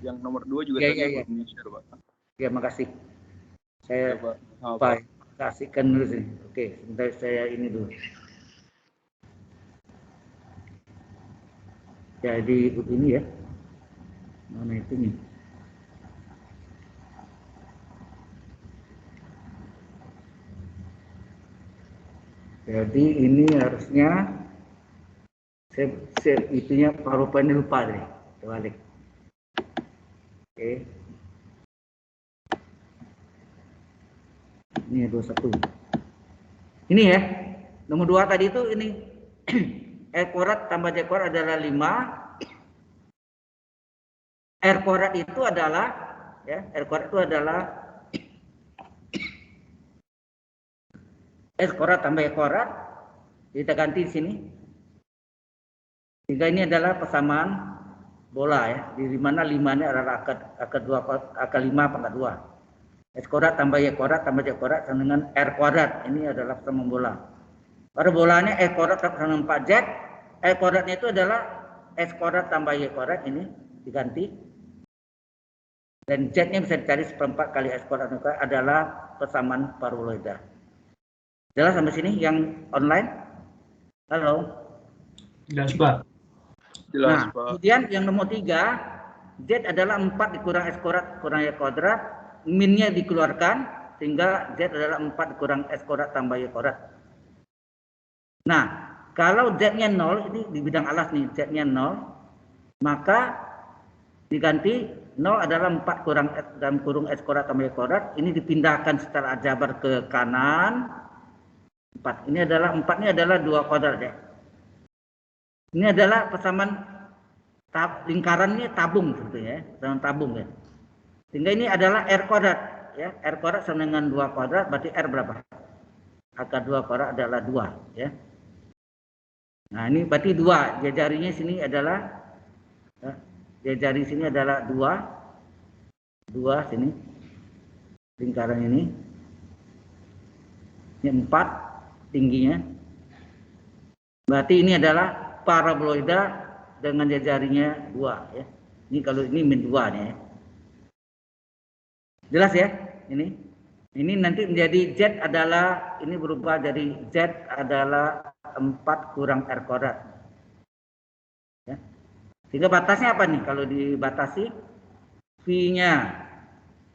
Yang nomor 2 juga Iya, tadi iya, iya. belum di-share, Pak. Ya, makasih. Ya, Saya Pak. Sama, lupa Pak. kasihkan dulu sini. Oke, sebentar saya ini dulu. Jadi begini ya. Mana itu nih? Jadi ini harusnya saya itunya PowerPoint lupa deh. Terbalik. Oke. Ini 21. Ini ya. Nomor 2 tadi itu ini R kuadrat tambah Z kuadrat adalah 5. R kuadrat itu adalah ya, R kuadrat itu adalah S kuadrat tambah Y kuadrat. Kita ganti di sini. Sehingga ini adalah persamaan bola ya, di mana 5 ini adalah akar 5 pangkat 2. S kuadrat tambah Y kuadrat tambah Z kuadrat sama dengan R kuadrat. Ini adalah persamaan bola. Pada bolanya S kuadrat sama dengan 4Z. R kuadratnya itu adalah S kuadrat tambah Y kuadrat, ini diganti. Dan Z-nya bisa dicari 1/4 kali S kuadrat adalah persamaan paraboloida. Jelas sampai sini yang online? Halo? Jelas, Pak. Jelas, Nah, Pak. kemudian yang nomor 3, Z adalah 4 dikurang S kuadrat kurang Y kuadrat, minnya dikeluarkan, sehingga Z adalah 4 dikurang S kuadrat tambah Y kuadrat. Nah, kalau Z-nya 0, ini di bidang alas nih, Z-nya 0, maka diganti 0 adalah 4 kurang S dalam kurung S kuadrat tambah Y kuadrat, ini dipindahkan secara aljabar ke kanan. 4 ini adalah 4 ini adalah 2 kuadrat ya. Ini adalah persamaan lingkarannya tabung sebetulnya ya, persamaan tabung ya. Sehingga ini adalah R kuadrat ya. R kuadrat sama dengan 2 kuadrat, berarti R berapa? Akar 2 kuadrat adalah 2 ya. Nah, ini berarti 2. Jarinya sini adalah ya, jari sini adalah 2. 2 sini. Lingkaran ini. Ini 4 tingginya. Berarti ini adalah paraboloida dengan jarinya 2 ya. Ini kalau ini min 2 nih ya. Jelas ya? Ini nanti menjadi Z adalah, ini berubah jadi Z adalah 4 kurang R kuadrat. Ya. Sehingga batasnya apa nih? Kalau dibatasi V-nya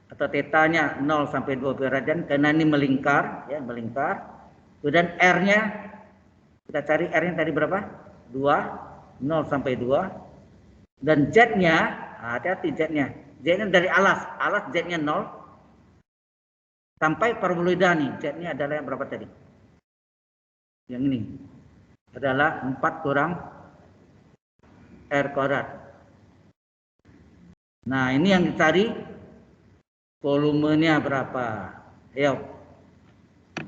atau tetanya 0 sampai 2 derajat karena ini melingkar ya, melingkar. Kemudian R-nya kita cari R-nya tadi berapa? 2, 0 sampai 2. Dan Z-nya, hati-hati Z-nya. Z-nya dari alas Z-nya 0 sampai paraboloida nih. Z-nya adalah yang berapa tadi? Yang ini adalah 4 kurang R kuadrat. Nah, ini yang dicari volumenya berapa. Ayo,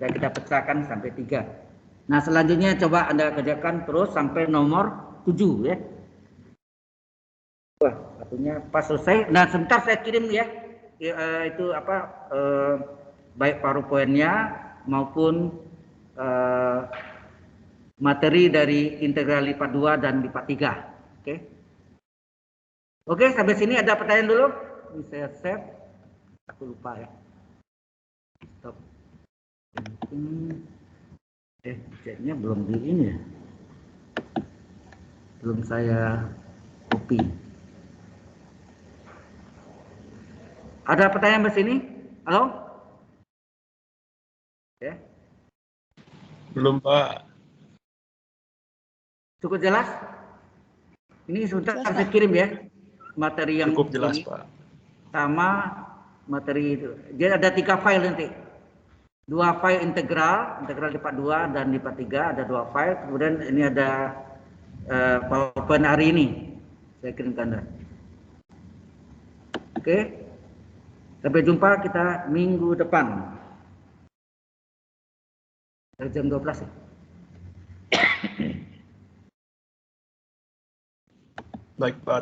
kita pecahkan sampai 3. Nah, selanjutnya coba Anda kerjakan terus sampai nomor 7 ya. Wah, waktunya pas selesai. Nah, sebentar saya kirim ya, itu apa, baik PowerPoint-nya maupun materi dari integral lipat 2 dan lipat 3. Oke. Oke, sampai sini ada pertanyaan dulu? Ini saya save. Aku lupa ya. Stop. Z-nya belum di ini ya. Belum saya copy. Ada pertanyaan di sini? Halo? Ya. Belum, Pak. Cukup jelas? Ini sebentar saya kirim ya. Materi yang Cukup jelas, ini Pak. sama materi itu. Jadi ada 3 file nanti. 2 file integral lipat 2 dan lipat 3, ada 2 file. Kemudian ini ada PowerPoint hari ini. Saya kirimkan Anda. Oke. Sampai jumpa kita minggu depan. Jam 12 ya. Baik, Pak.